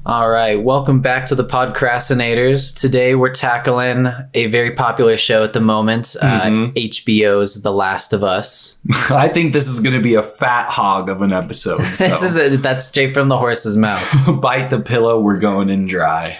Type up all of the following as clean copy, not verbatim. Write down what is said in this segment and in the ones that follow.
All right, welcome back to the Podcrastinators. Today we're tackling a very popular show at the moment, HBO's The Last of Us. I think this is going to be a fat hog of an episode. So. That's straight from the horse's mouth. Bite the pillow, we're going in dry.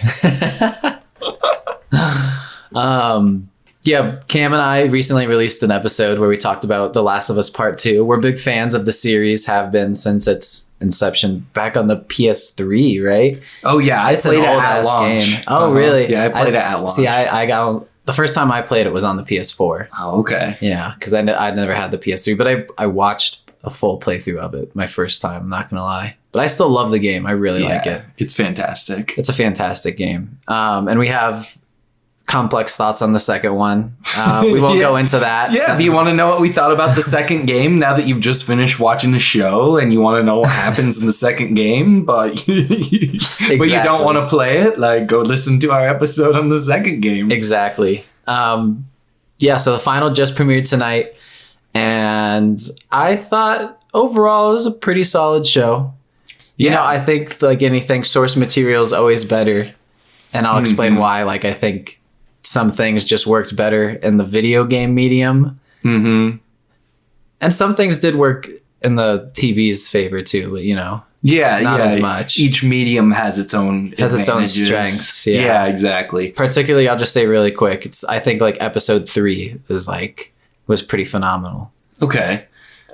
Yeah, Cam and I recently released an episode where we talked about The Last of Us Part 2. We're big fans of the series, have been since its inception back on the PS3, right? Oh, yeah. I played it at launch. Game. Oh, really? Yeah, I played it at launch. See, I got... The first time I played it was on the PS4. Oh, okay. Yeah, because I'd never had the PS3, but I watched a full playthrough of it my first time, I'm not going to lie. But I still love the game. I really like it. It's fantastic. It's a fantastic game. And we have complex thoughts on the second one. We won't go into that. Yeah, if you want to know what we thought about the second game, now that you've just finished watching the show and you want to know what happens in the second game, but you don't want to play it, like go listen to our episode on the second game. Exactly. Yeah, so the final just premiered tonight, and I thought overall it was a pretty solid show. You know, I think like anything, source material is always better, and I'll explain why. Like, I think some things just worked better in the video game medium. And some things did work in the TV's favor too, but not as much. Each medium has its own strengths. Yeah, exactly. Particularly, I'll just say really quick, I think like episode 3 was pretty phenomenal. Okay.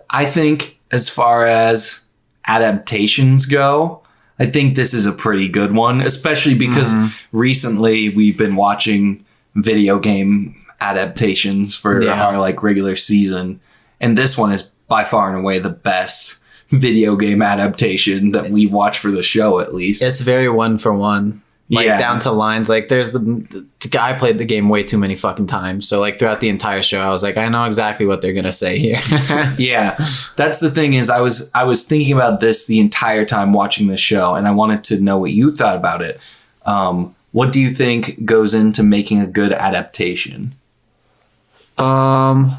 I think as far as adaptations go, I think this is a pretty good one, especially because recently we've been watching video game adaptations for our like regular season, and this one is by far and away the best video game adaptation that we've watched for the show. At least it's very one for one, down to lines. Like there's the guy played the game way too many fucking times, so like throughout the entire show I was like, I know exactly what they're gonna say here. Yeah, that's the thing is I was thinking about this the entire time watching the show, and I wanted to know what you thought about it. What do you think goes into making a good adaptation? I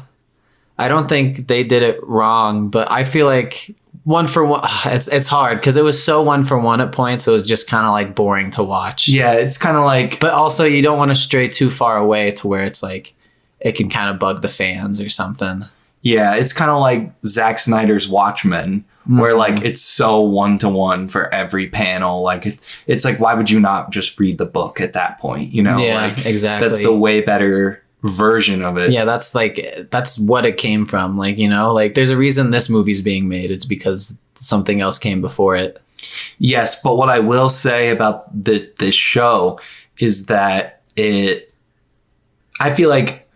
don't think they did it wrong, but I feel like one for one, it's hard because it was so one for one at points. It was just kind of like boring to watch. Yeah, it's kind of like... But also you don't want to stray too far away to where it's like, it can kind of bug the fans or something. Yeah, it's kind of like Zack Snyder's Watchmen, where like it's so one-to-one for every panel. Like it's like, why would you not just read the book at that point? Yeah, like, exactly. That's the way better version of it. Yeah, that's what it came from. Like, like there's a reason this movie's being made. It's because something else came before it. Yes, but what I will say about this show is that I feel like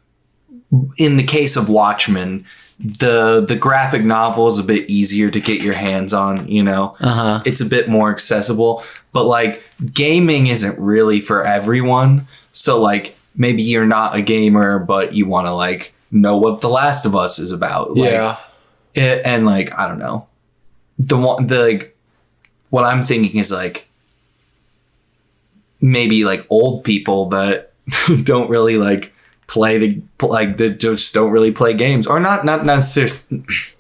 in the case of Watchmen, the graphic novel is a bit easier to get your hands on, It's a bit more accessible, but like gaming isn't really for everyone. So like maybe you're not a gamer, but you want to like know what The Last of Us is about. And like, I don't know, what I'm thinking is like maybe like old people that don't really like that just don't really play games, or not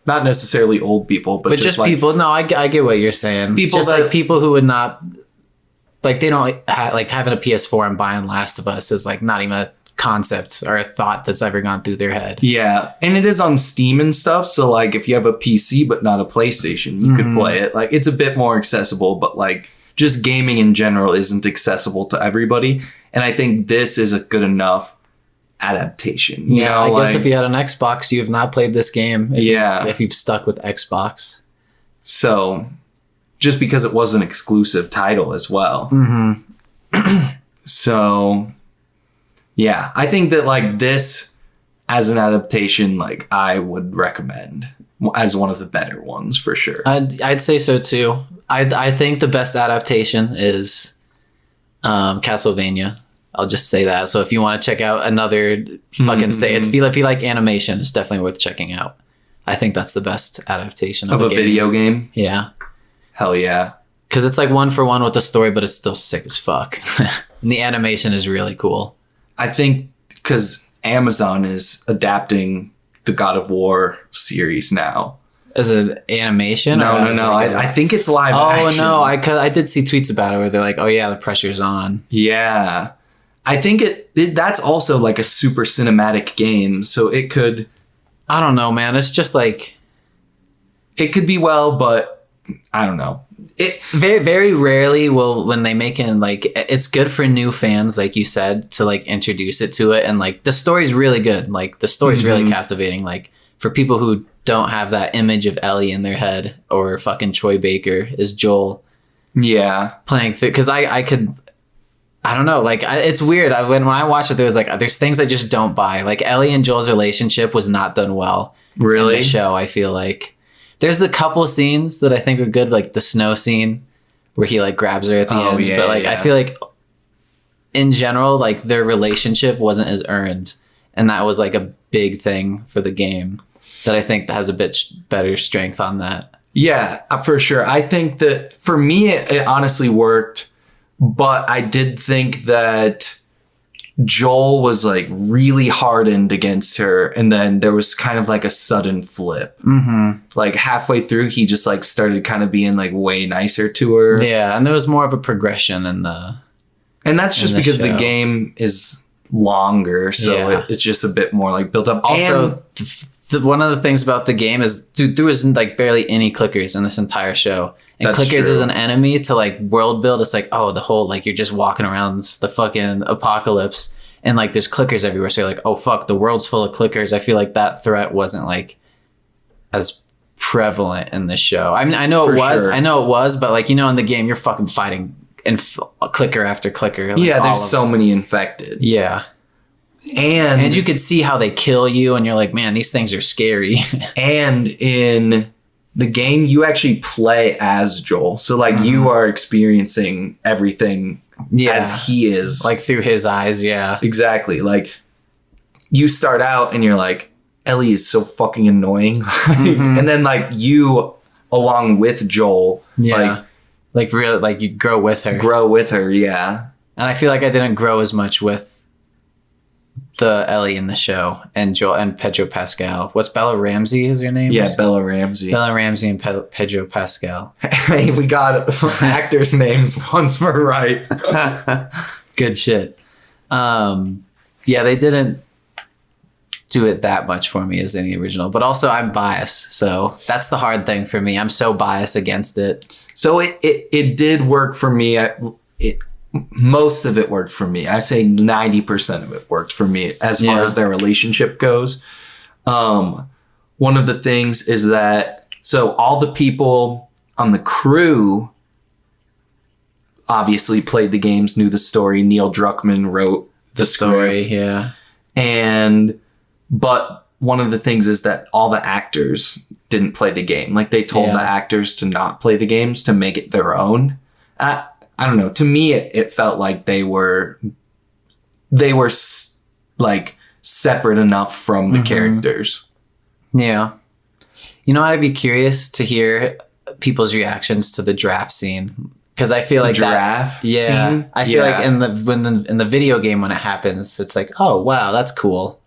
necessarily old people, but just like, people. No, I get what you're saying. People just like people who would not like, they don't like having a PS4 and buying Last of Us is like not even a concept or a thought that's ever gone through their head. Yeah, and it is on Steam and stuff. So like, if you have a PC but not a PlayStation, you could play it. Like it's a bit more accessible, but like just gaming in general isn't accessible to everybody. And I think this is a good enough adaptation. I guess if you had an Xbox, you have not played this game. If you've stuck with Xbox. So just because it was an exclusive title as well. So yeah, I think that like this as an adaptation, like I would recommend as one of the better ones for sure. I'd say so too. I think the best adaptation is Castlevania. I'll just say that. So if you want to check out another fucking if you like animation, it's definitely worth checking out. I think that's the best adaptation of a video game. Yeah. Hell yeah. Because it's like one for one with the story, but it's still sick as fuck. And the animation is really cool. I think because Amazon is adapting the God of War series now. As an animation? No. Like I think it's live action. Oh, no. I did see tweets about it where they're like, oh, yeah, the pressure's on. Yeah. I think that's also like a super cinematic game. So it could... I don't know, man. It's just like... It could be well, but I don't know. It very, very rarely will, when they make it, like, it's good for new fans, like you said, to like introduce it to it. And like the story's really good. Like the story's really captivating. Like for people who don't have that image of Ellie in their head, or fucking Troy Baker is Joel. Yeah. Playing through, because I don't know, like it's weird. When I watched it, there's things I just don't buy. Like Ellie and Joel's relationship was not done well. Really? In the show, I feel like there's a couple scenes that I think are good, like the snow scene where he like grabs her at the end. Yeah, but like I feel like in general, like their relationship wasn't as earned, and that was like a big thing for the game that I think has a bit better strength on that. Yeah, for sure. I think that for me, it honestly worked, but I did think that Joel was like really hardened against her, and then there was kind of like a sudden flip. Like halfway through, he just like started kind of being like way nicer to her. Yeah, and there was more of a progression in the... And that's just because the game is longer, so it's just a bit more like built up. Also, one of the things about the game is there was like barely any clickers in this entire show. And clickers as an enemy to like world build, it's like, oh, the whole, like you're just walking around the fucking apocalypse and like there's clickers everywhere. So you're like, oh fuck, the world's full of clickers. I feel like that threat wasn't like as prevalent in the show. I mean, I know it was, but like, you know, in the game, you're fucking fighting and clicker after clicker. Like, yeah, there's so many infected. Yeah. And you could see how they kill you, and you're like, man, these things are scary. And in the game, you actually play as Joel. So like you are experiencing everything as he is. Like through his eyes, yeah. Exactly. Like you start out and you're like, Ellie is so fucking annoying. And then like you, along with Joel, like really, like you grow with her. Yeah. And I feel like I didn't grow as much with the Ellie in the show and Joel and Pedro Pascal. What's Bella Ramsey is her name? Yeah, Bella Ramsey. Bella Ramsey and Pedro Pascal. Hey, we got actors' names once we're right. Good shit. Yeah, they didn't do it that much for me as in the original, but also I'm biased, so that's the hard thing for me. I'm so biased against it. So it did work for me. Most of it worked for me. I say 90% of it worked for me as far as their relationship goes. One of the things is that, so all the people on the crew obviously played the games, knew the story. Neil Druckmann wrote the story, script. But one of the things is that all the actors didn't play the game. Like they told the actors to not play the games to make it their own. I don't know. To me, it felt like they were like separate enough from the characters. Yeah. You know, I'd be curious to hear people's reactions to the draft scene, because I feel like giraffe scene? I feel like in the video game when it happens, it's like, oh wow, that's cool.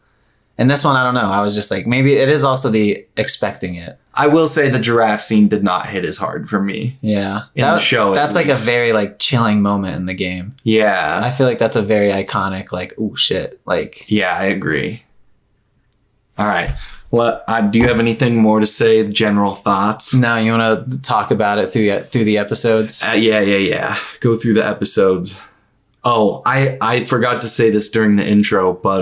And this one, I don't know. I was just like, maybe it is also the expecting it. I will say the giraffe scene did not hit as hard for me. Yeah. In the show, that's like a very like chilling moment in the game. Yeah. I feel like that's a very iconic, like, oh shit. Like, yeah, I agree. All right. Well, do you have anything more to say? General thoughts? No, you want to talk about it through the episodes? Yeah. Go through the episodes. Oh, I forgot to say this during the intro, but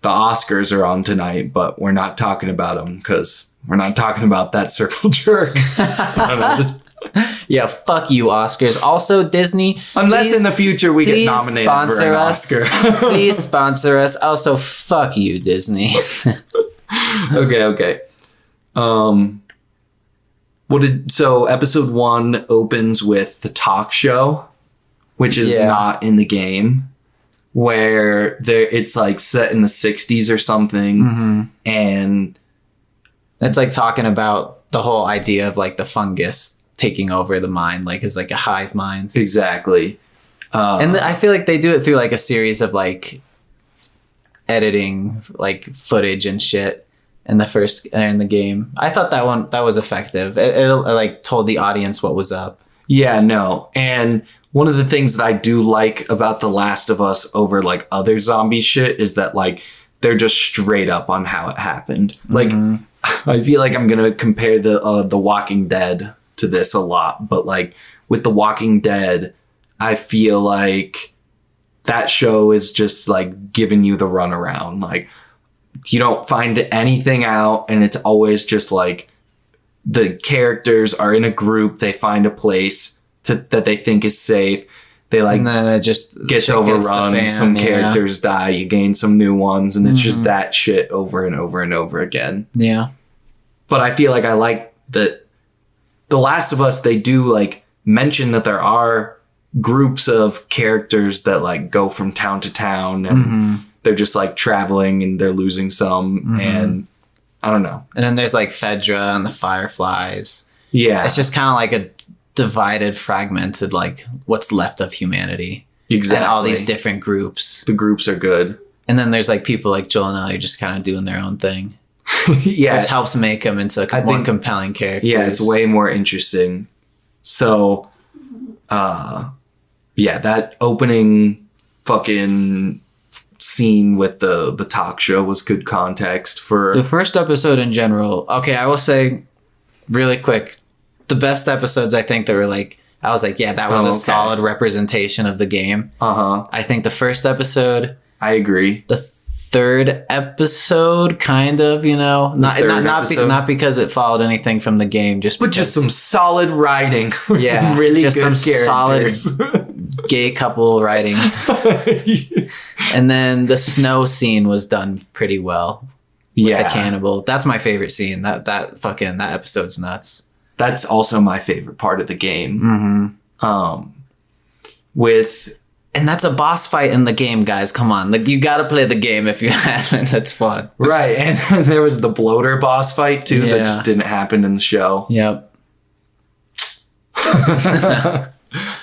the Oscars are on tonight, but we're not talking about them because we're not talking about that circle jerk. I don't know. Yeah, fuck you, Oscars. Also, Disney. Unless in the future we get nominated for an Oscar. Please sponsor us. Also, fuck you, Disney. Okay. So episode 1 opens with the talk show, which is not in the game, where it's like set in the 60s or something, and it's like talking about the whole idea of like the fungus taking over the mind, like is like a hive mind. Exactly. And I feel like they do it through like a series of like editing like footage and shit, in the game. I thought that was effective. It like told the audience what was up. Yeah, no. And one of the things that I do like about The Last of Us over like other zombie shit is that like they're just straight up on how it happened. Like I feel like I'm gonna compare the Walking Dead to this a lot, but like with The Walking Dead, I feel like that show is just like giving you the runaround. Like you don't find anything out, and it's always just like the characters are in a group. They find a place that they think is safe. They like, and then it just gets overrun. Some characters die. You gain some new ones, and it's just that shit over and over and over again. Yeah. But I feel like I like that The Last of Us, they do like mention that there are groups of characters that like go from town to town, and they're just like traveling and they're losing some, and I don't know. And then there's like Fedra and the Fireflies. Yeah. It's just kind of like a divided, fragmented, like what's left of humanity. Exactly. And all these different groups. The groups are good. And then there's like people like Joel and Ellie just kind of doing their own thing. Yeah. Which helps make them into more compelling characters. Yeah, it's way more interesting. So, yeah, that opening fucking scene with the talk show was good context for the first episode in general. Okay, I will say really quick, the best episodes I think that were like, I was like, yeah, that was a solid representation of the game. I think the first episode, I agree. The third episode, kind of, you know, not because it followed anything from the game, just some solid writing. Yeah, some really just good some characters. Solid gay couple writing. And then the snow scene was done pretty well. With the cannibal. That's my favorite scene. That episode's nuts. That's also my favorite part of the game. And that's a boss fight in the game, guys. Come on. Like, you got to play the game if you haven't. That's fun. Right. And there was the bloater boss fight, too, that just didn't happen in the show. Yep.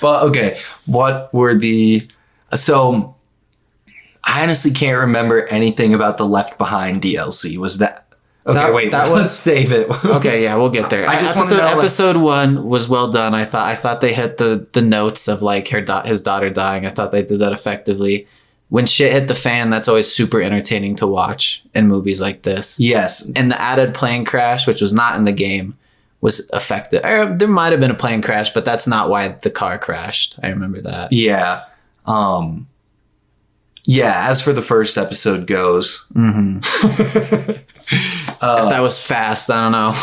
But, okay. What were So, I honestly can't remember anything about the Left Behind DLC. Was that... Okay, let's save it. Okay, yeah, we'll get there. I just want to know, episode 1 was well done. I thought they hit the notes of like his daughter dying. I thought they did that effectively. When shit hit the fan, that's always super entertaining to watch in movies like this. Yes. And the added plane crash, which was not in the game, was effective. There might have been a plane crash, but that's not why the car crashed. I remember that. Yeah. Yeah, as for the first episode goes. If that was fast, I don't know.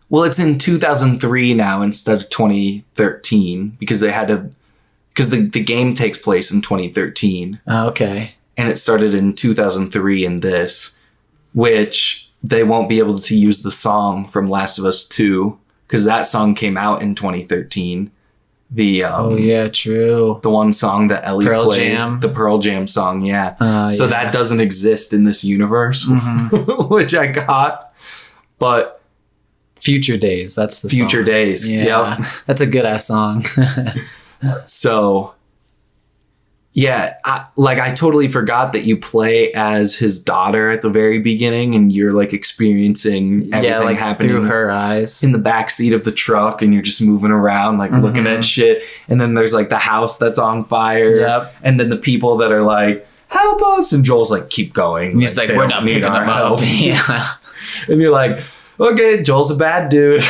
Well, it's in 2003 now instead of 2013 because the game takes place in 2013. Okay. And it started in 2003 in this, which they won't be able to use the song from Last of Us 2 because that song came out in 2013. Oh yeah, true. The one song that Ellie plays, Jam. the Pearl Jam song, yeah. So that doesn't exist in this universe, which I got. But Future Days, that's the Future song. Days, yeah. Yep. That's a good ass song. So, yeah, I totally forgot that you play as his daughter at the very beginning, and you're like experiencing everything happening through her eyes in the back seat of the truck, and you're just moving around, like looking at shit. And then there's like the house that's on fire, and then the people that are like, "Help us!" And Joel's like, "Keep going." And he's like, "We're not picking them up." Yeah, and you're like, "Okay, Joel's a bad dude."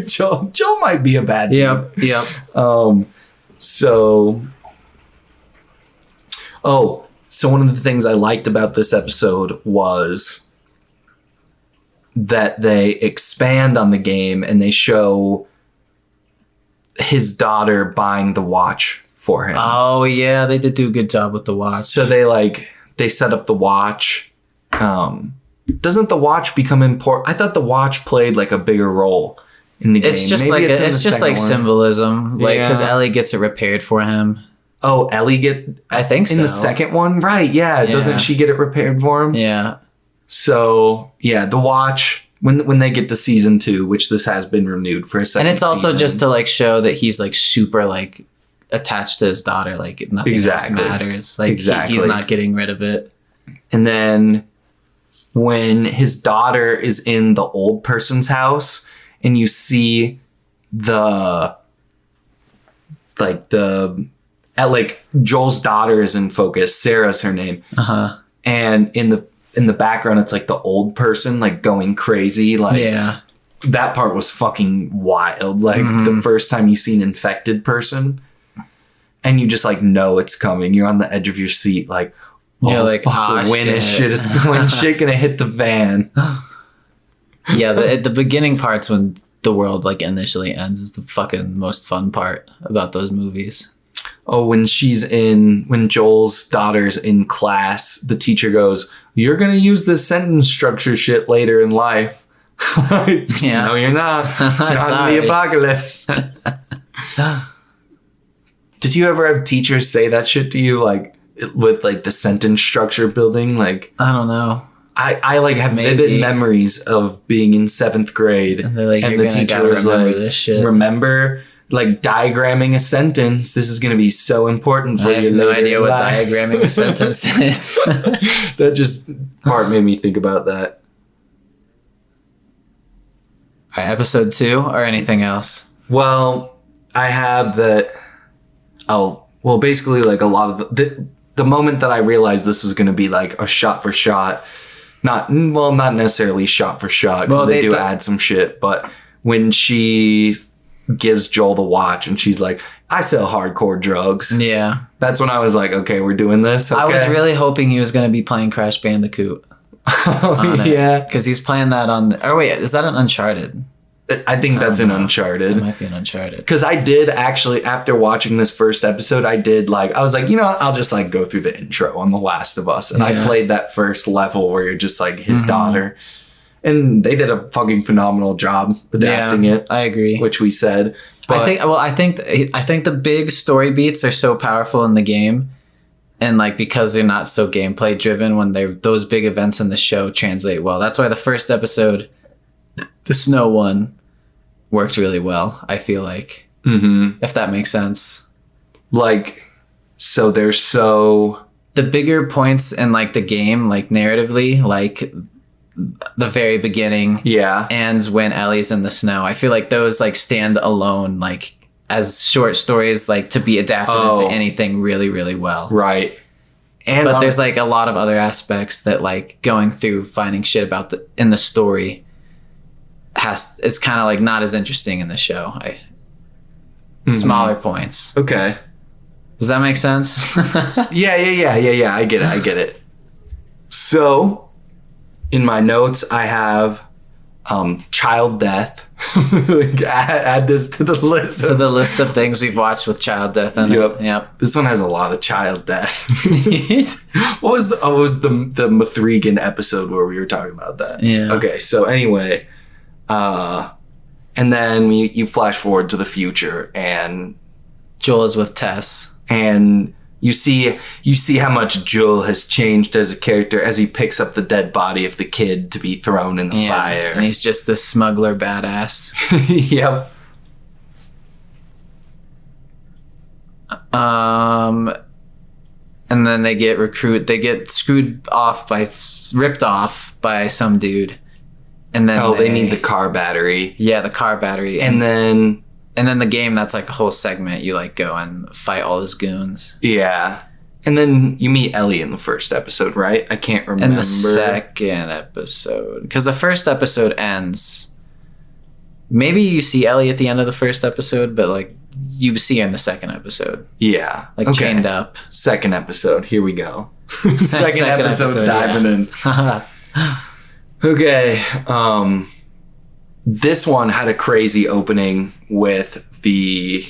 Joel might be a bad dude. Yep. So one of the things I liked about this episode was that they expand on the game and they show his daughter buying the watch for him. Oh yeah, they did do a good job with the watch. So they set up the watch. Doesn't the watch become important? I thought the watch played like a bigger role in the game. It's just Maybe it's just like symbolism, like because Ellie gets it repaired for him. Oh, Ellie I think so. In the second one? Right, yeah. Doesn't she get it repaired for him? Yeah. So, yeah, the watch, when they get to season 2, which this has been renewed for a second And it's also season. just to like show that he's like super like attached to his daughter, like nothing else matters. Like he's not getting rid of it. And then when his daughter is in the old person's house and you see Joel's daughter is in focus. Sarah's her name. And in the background, it's like the old person like going crazy. Like, yeah, that part was fucking wild. Like the first time you see an infected person and you just like know it's coming. You're on the edge of your seat. Like, like, when shit gonna hit the fan? Yeah, the beginning parts when the world like initially ends is the fucking most fun part about those movies. Oh, when Joel's daughter's in class, the teacher goes, "You're gonna use this sentence structure shit later in life." Yeah. No, you're not. Not in the apocalypse. Did you ever have teachers say that shit to you, like with like the sentence structure building? Like, I don't know. I like have vivid memories of being in 7th grade, and the teacher was like, this shit. "Remember, like diagramming a sentence. This is going to be so important for you." I have no idea what diagramming a sentence is. That just part made me think about that. All right, episode 2 or anything else? Well, I have that. Oh, well, basically, like a lot of the moment that I realized this was going to be like a shot for shot. Not necessarily shot for shot, because they do add some shit. But when she gives Joel the watch and she's like, "I sell hardcore drugs." Yeah. That's when I was like, okay, we're doing this. Okay. I was really hoping he was going to be playing Crash Bandicoot. Yeah. Because he's playing that on... Oh, wait. Is that an Uncharted? I think that's an Uncharted. It might be an Uncharted. Because I did actually, after watching this first episode, I was like, I'll just like go through the intro on The Last of Us. And I played that first level where you're just like his daughter. And they did a fucking phenomenal job adapting it. I agree. Which we said. But I think the big story beats are so powerful in the game. And like, because they're not so gameplay driven, when those big events in the show translate well. That's why the first episode, the snow one, worked really well, I feel like. If that makes sense. Like, so there's so... The bigger points in like the game, like narratively, like the very beginning. Yeah. And when Ellie's in the snow. I feel like those like stand alone, like as short stories, like to be adapted into anything really, really well. Right. But there's like a lot of other aspects that like going through finding shit about in the story it's kind of like not as interesting in the show. Smaller points. Okay. Does that make sense? Yeah. I get it. So, in my notes, I have child death. Add this to the list. To the list of things we've watched with child death in it. Yep. This one has a lot of child death. What was the Mithrigan episode where we were talking about that? Yeah. Okay, so anyway, and then you flash forward to the future, and Joel is with Tess, and you see how much Joel has changed as a character as he picks up the dead body of the kid to be thrown in the fire. And he's just this smuggler badass. Yep. And then they get ripped off by some dude. And then they need the car battery. Yeah, the car battery. And then the game, that's like a whole segment. You like go and fight all his goons. Yeah. And then you meet Ellie in the first episode, right? I can't remember. In the second episode. Because the first episode ends. Maybe you see Ellie at the end of the first episode, but like you see her in the second episode. Yeah. Like chained up. Second episode. Here we go. second episode diving in. Okay. This one had a crazy opening with the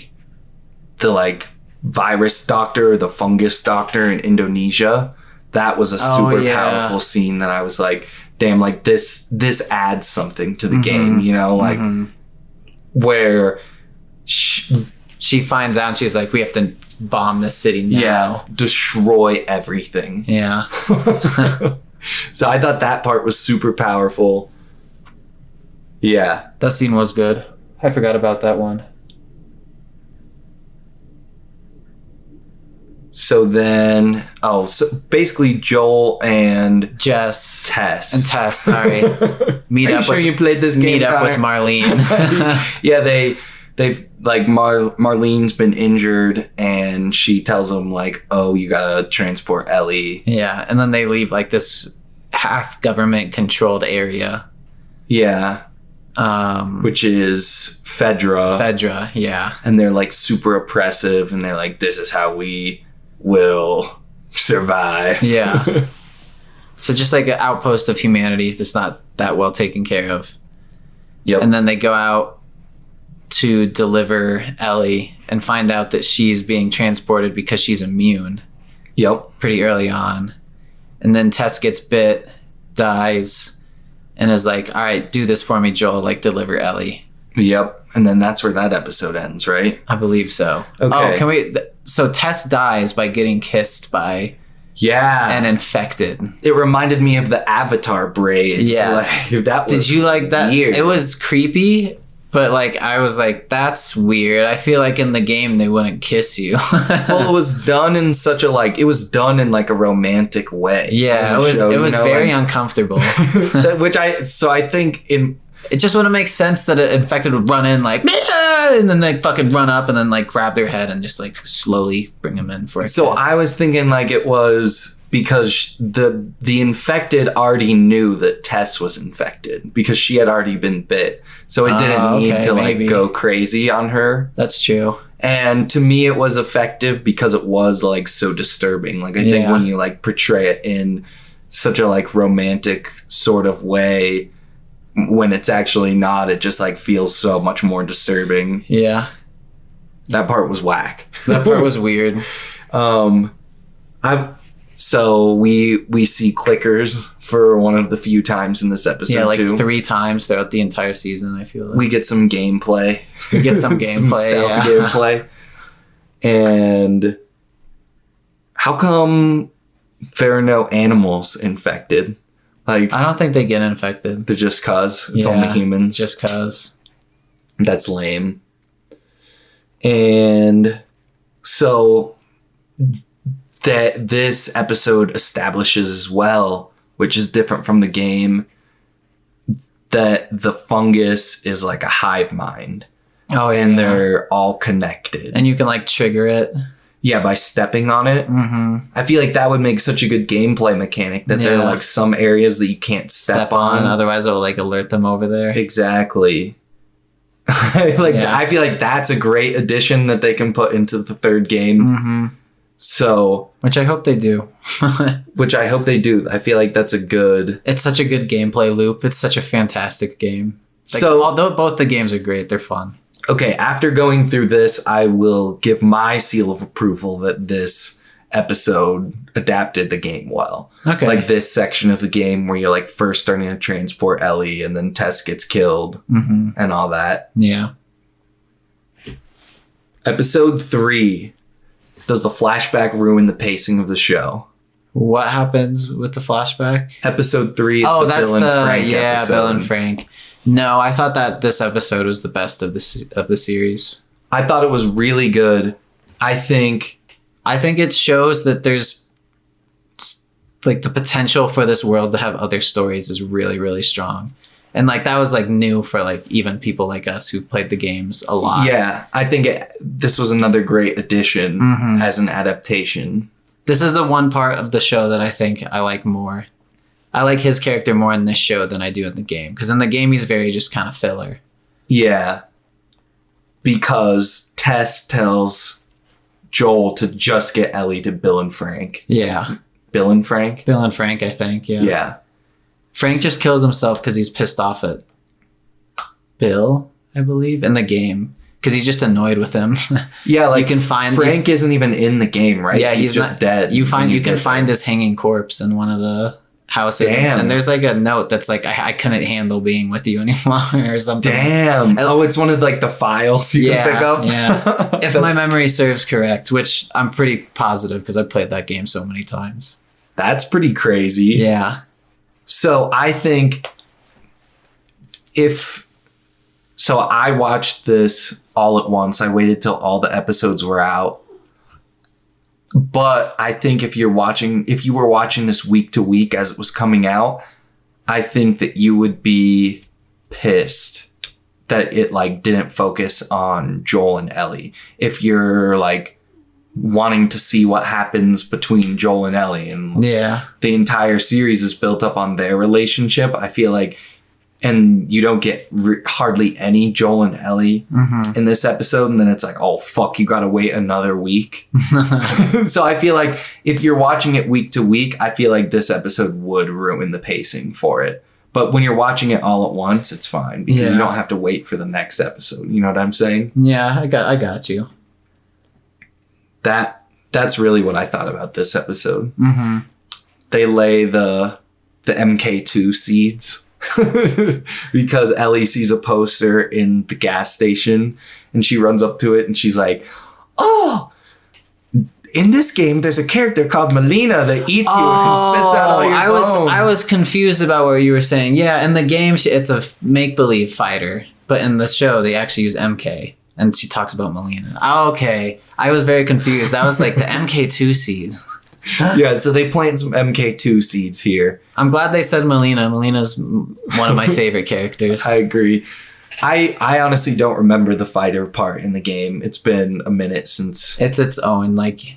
like virus doctor, the fungus doctor in Indonesia. That was a super powerful scene that I was like, damn, like this adds something to the game, like where she finds out and she's like, we have to bomb this city now. Yeah, destroy everything. Yeah. So I thought that part was super powerful. Yeah. That scene was good. I forgot about that one. So then, so basically Joel and Jess. Tess. And Tess, sorry. Meet Are up you sure with, you played this game? Meet up with Connor? Marlene. Yeah, they've like Marlene's been injured, and she tells them like, "Oh, you gotta transport Ellie." Yeah, and then they leave like this half government controlled area. Yeah, which is Fedra. Fedra, yeah. And they're like super oppressive, and they're like, "This is how we will survive." Yeah. So just like an outpost of humanity that's not that well taken care of. Yep. And then they go out to deliver Ellie and find out that she's being transported because she's immune. Yep. Pretty early on. And then Tess gets bit, dies, and is like, all right, do this for me, Joel, like deliver Ellie. Yep. And then that's where that episode ends, right? I believe so. Okay. Oh, can we... So Tess dies by getting kissed by an infected. It reminded me of the Avatar braids. Yeah. Like, that was Did you like that? weird. It was creepy, but like I was like, that's weird. I feel like in the game they wouldn't kiss you. Well, it was done in such a it was done in like a romantic way. Yeah, it was very uncomfortable. I think it just wouldn't make sense that an infected would run in like, and then they fucking run up and then like grab their head and just like slowly bring them in for a kiss. I was thinking like it was because the infected already knew that Tess was infected because she had already been bit. So it didn't need to like go crazy on her. That's true. And to me it was effective because it was like so disturbing. Like I think when you like portray it in such a like romantic sort of way, when it's actually not, it just like feels so much more disturbing. Yeah. That part was whack. That part was weird. So we see clickers for one of the few times in this episode. Yeah, like too. 3 times throughout the entire season, I feel like. We get some gameplay. We get some gameplay, some gameplay. And how come there are no animals infected? Like, I don't think they get infected. Just cause it's only humans. Just cause. That's lame. And so that this episode establishes as well, which is different from the game, that the fungus is like a hive mind. Oh yeah. And they're all connected. And you can like trigger it. Yeah, by stepping on it. Mm-hmm. I feel like that would make such a good gameplay mechanic that there are like some areas that you can't step on. Otherwise it'll like alert them over there. Exactly. I feel like that's a great addition that they can put into the third game. Mm-hmm. So, which I hope they do. I feel like that's a good... It's such a good gameplay loop. It's such a fantastic game. Like, so, although both the games are great, they're fun. Okay, after going through this, I will give my seal of approval that this episode adapted the game well. Okay. Like this section of the game where you're like first starting to transport Ellie and then Tess gets killed and all that. Yeah. Episode 3. Does the flashback ruin the pacing of the show? What happens with the flashback? Episode 3 is the Bill and Frank episode. Bill and Frank. No, I thought that this episode was the best of the series. I thought it was really good. I think it shows that there's like the potential for this world to have other stories is really, really strong. And like that was like new for like even people like us who've played the games a lot. Yeah, I think this was another great addition as an adaptation. This is the one part of the show that I think I like more. I like his character more in this show than I do in the game. Because in the game, he's very just kind of filler. Yeah. Because Tess tells Joel to just get Ellie to Bill and Frank. Yeah. Bill and Frank? Bill and Frank, I think, yeah. Yeah. Frank just kills himself because he's pissed off at Bill, I believe, in the game. Because he's just annoyed with him. Yeah, like you can find Frank isn't even in the game, right? Yeah, he's just dead. You can find his hanging corpse in one of the houses. Damn. And there's like a note that's like, I couldn't handle being with you anymore or something. Damn. Oh, it's one of like the files you can pick up? Yeah. If my memory serves correct, which I'm pretty positive because I've played that game so many times. That's pretty crazy. Yeah. So I think So I watched this all at once. I waited till all the episodes were out. But I think if you were watching this week to week as it was coming out, I think that you would be pissed that it like didn't focus on Joel and Ellie. If you're like wanting to see what happens between Joel and Ellie, and the entire series is built up on their relationship, I feel like, and you don't get hardly any Joel and Ellie in this episode, and then it's like, oh fuck, you gotta wait another week. So I feel like if you're watching it week to week, I feel like this episode would ruin the pacing for it. But when you're watching it all at once, it's fine because you don't have to wait for the next episode. You know what I'm saying? Yeah, I got you. That's really what I thought about this episode. Mm-hmm. They lay the MK2 seeds because Ellie sees a poster in the gas station and she runs up to it and she's like, oh, in this game, there's a character called Melina that eats you and spits out all your bones. I was confused about what you were saying. Yeah, in the game, it's a make-believe fighter. But in the show, they actually use MK. And she talks about Melina. Oh, okay. I was very confused. That was like the MK2 seeds. Yeah, so they plant some MK2 seeds here. I'm glad they said Melina. Melina's one of my favorite characters. I agree. I honestly don't remember the fighter part in the game. It's been a minute since... It's its own, like...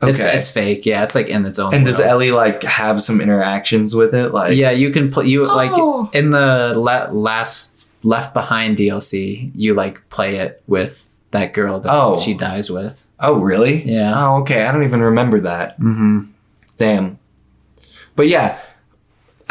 Okay. It's fake, yeah. It's like in its own. And world. does Ellie like have some interactions with it? Like, yeah, you can play. Like in the last Left Behind DLC, you like play it with that girl that she dies with. Oh, really? Yeah. Oh, okay. I don't even remember that. Mm-hmm. Damn. But yeah,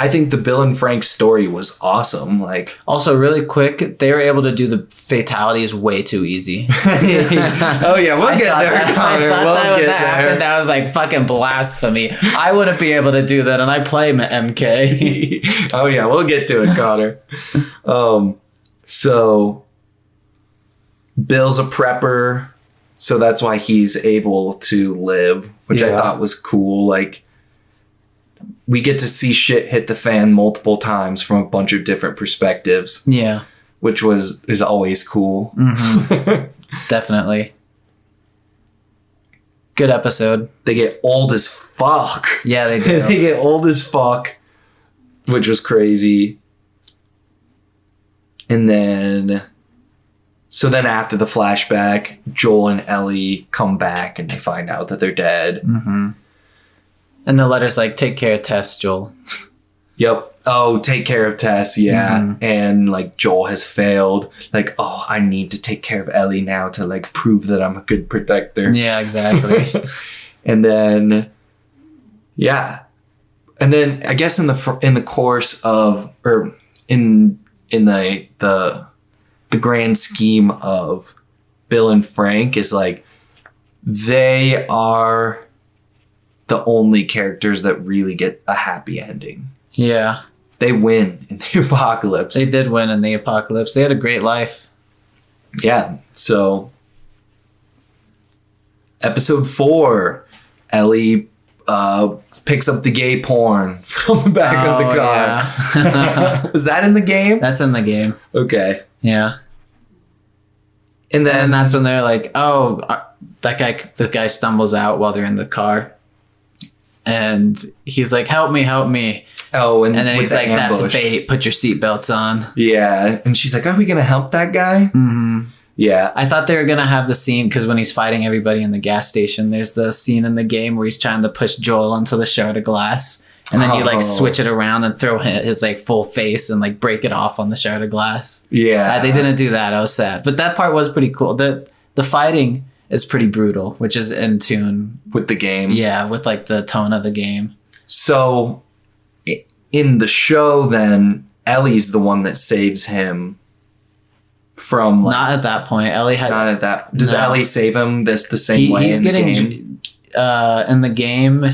I think the Bill and Frank story was awesome. Like, also really quick, they were able to do the fatalities way too easy. Oh yeah, we'll get there, Connor. We'll get there. That was like fucking blasphemy. I wouldn't be able to do that, and I play MK. Oh yeah, we'll get to it, Connor. So Bill's a prepper, so that's why he's able to live, which I thought was cool. Like, we get to see shit hit the fan multiple times from a bunch of different perspectives. Yeah. Which is always cool. Mm-hmm. Definitely. Good episode. They get old as fuck. Yeah, they do. They get old as fuck, which was crazy. And then... So then after the flashback, Joel and Ellie come back and they find out that they're dead. Mm-hmm. And the letter's like, take care of Tess, Joel. Yep. Oh, take care of Tess. Yeah. Mm-hmm. And like Joel has failed. Like, oh, I need to take care of Ellie now to like prove that I'm a good protector. Yeah, exactly. And then, yeah. And then I guess in the course of, or in the grand scheme of Bill and Frank is like, they are the only characters that really get a happy ending. Yeah. They win in the apocalypse. They did win in the apocalypse. They had a great life. Yeah. So episode 4, Ellie picks up the gay porn from the back of the car. Yeah. Is that in the game? That's in the game. Okay. Yeah. And then that's when they're like, oh, the guy stumbles out while they're in the car. And he's like, help me. Oh, and then he's like, ambush. That's bait. Put your seatbelts on. Yeah. And she's like, are we going to help that guy? Mm-hmm. Yeah. I thought they were going to have the scene because when he's fighting everybody in the gas station, there's the scene in the game where he's trying to push Joel onto the shard of glass. And then you like switch it around and throw his like full face and like break it off on the shard of glass. Yeah. They didn't do that. I was sad. But that part was pretty cool. The fighting is pretty brutal, which is in tune with the game. Yeah, with like the tone of the game. So in the show, then Ellie's the one that saves him from. Like, not at that point. Ellie had. Not at that. Does Ellie save him the same way? He's in getting the game? In the game.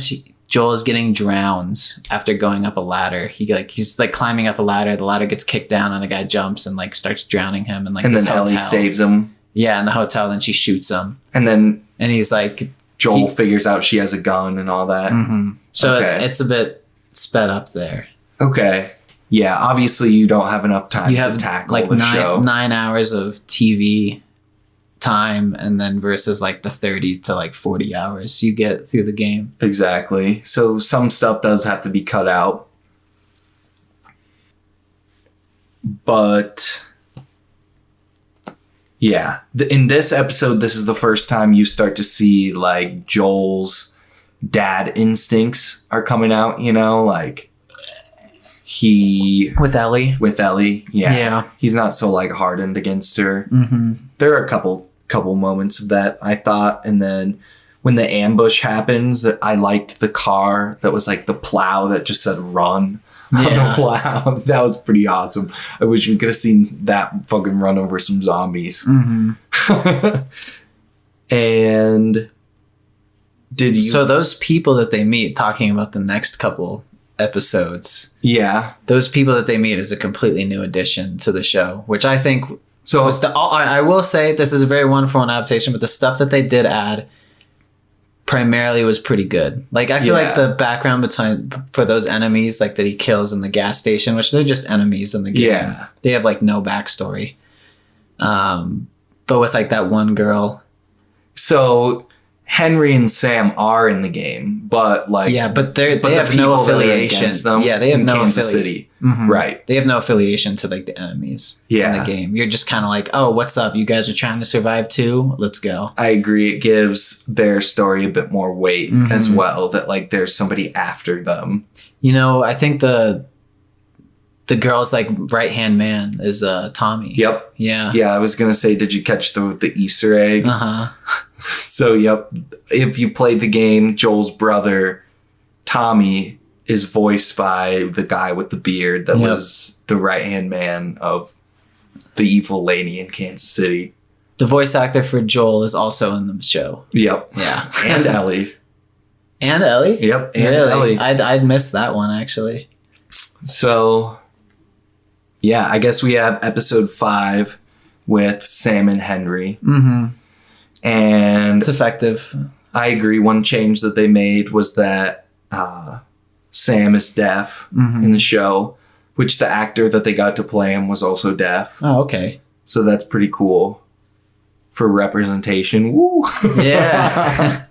Joel is getting drowned after going up a ladder. He's like climbing up a ladder. The ladder gets kicked down, and a guy jumps and like starts drowning him. And like and this then hotel. Ellie saves him. Yeah, in the hotel. Then she shoots him. And he's like, Joel figures out she has a gun and all that. Mm-hmm. So it's a bit sped up there. Okay. Yeah. Obviously, you don't have enough time to tackle like the show. 9 hours of TV time, and then versus like the 30 to like 40 hours you get through the game. Exactly. So some stuff does have to be cut out. But yeah, in this episode, this is the first time you start to see like Joel's dad instincts are coming out, you know, like with Ellie. Yeah. He's not so like hardened against her. There are a couple moments of that, I thought. And then when the ambush happens, that I liked the car that was like the plow that just said run. Yeah. Wow, that was pretty awesome. I wish we could have seen that fucking run over some zombies. And did you... So those people that they meet, talking about the next couple episodes, those people that they meet is a completely new addition to the show, which I think... So I will say this is a very wonderful adaptation, but the stuff that they did add primarily was pretty good. Like, I feel like the background for those enemies, like that he kills in the gas station, which they're just enemies in the game. Yeah. They have like no backstory. But with like that one girl. So Henry and Sam are in the game, but like... Yeah, but they have no affiliation. Yeah, they have no Kansas City. Right. They have no affiliation to like the enemies in the game. You're just kind of like, oh, what's up? You guys are trying to survive too? Let's go. I agree. It gives their story a bit more weight as well, that like there's somebody after them. You know, I think the girl's like right-hand man is Tommy. Yep. Yeah. Yeah, I was going to say, did you catch the Easter egg? So, yep. If you played the game, Joel's brother, Tommy, is voiced by the guy with the beard that was the right-hand man of the evil lady in Kansas City. The voice actor for Joel is also in the show. Yep. Yeah. And Ellie. And Ellie? Yep. And really? Ellie. I'd missed that one, actually. So, yeah, I guess we have episode 5 with Sam and Henry. And it's effective. I agree. One change that they made was that Sam is deaf in the show, which the actor that they got to play him was also deaf. Oh, okay. So that's pretty cool for representation. Woo! Yeah.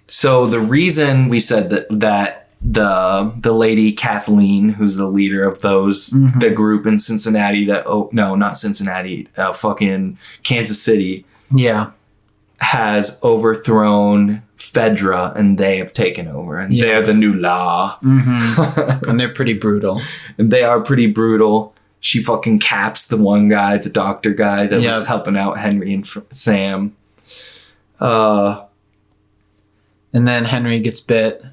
So the reason we said that the lady Kathleen, who's the leader of the group in Cincinnati not Cincinnati, fucking Kansas City. Yeah. Has overthrown Fedra and they have taken over and they're the new law. And they're pretty brutal. And they are pretty brutal. She fucking caps the one guy, the doctor guy that was helping out Henry and Sam. And then Henry gets bit.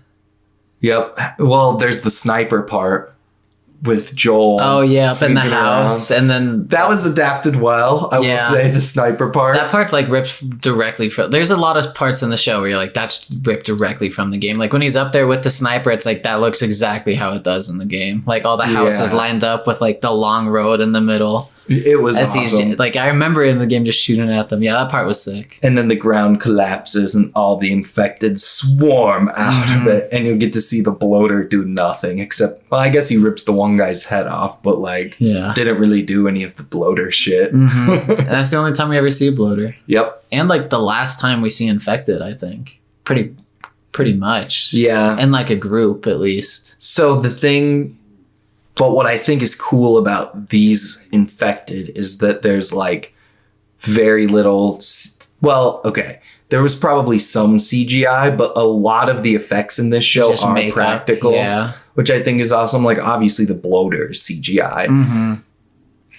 Yep. Well, there's the sniper part with Joel. Oh, yeah, up in the house. Around. And then... That was adapted well, I will say, the sniper part. That part's, like, ripped directly from... There's a lot of parts in the show where you're like, that's ripped directly from the game. Like, when he's up there with the sniper, it's like, that looks exactly how it does in the game. Like, all the houses lined up with, like, the long road in the middle. It was awesome. Like, I remember in the game just shooting at them. Yeah, that part was sick. And then the ground collapses and all the infected swarm out of it. And you'll get to see the bloater do nothing except... Well, I guess he rips the one guy's head off, but, like, didn't really do any of the bloater shit. And that's the only time we ever see a bloater. Yep. And, like, the last time we see infected, I think. Pretty much. Yeah. And, like, a group, at least. So the thing... But what I think is cool about these infected is that there's like very little. Well, okay. There was probably some CGI, but a lot of the effects in this show are practical, which I think is awesome. Like obviously the bloater is CGI,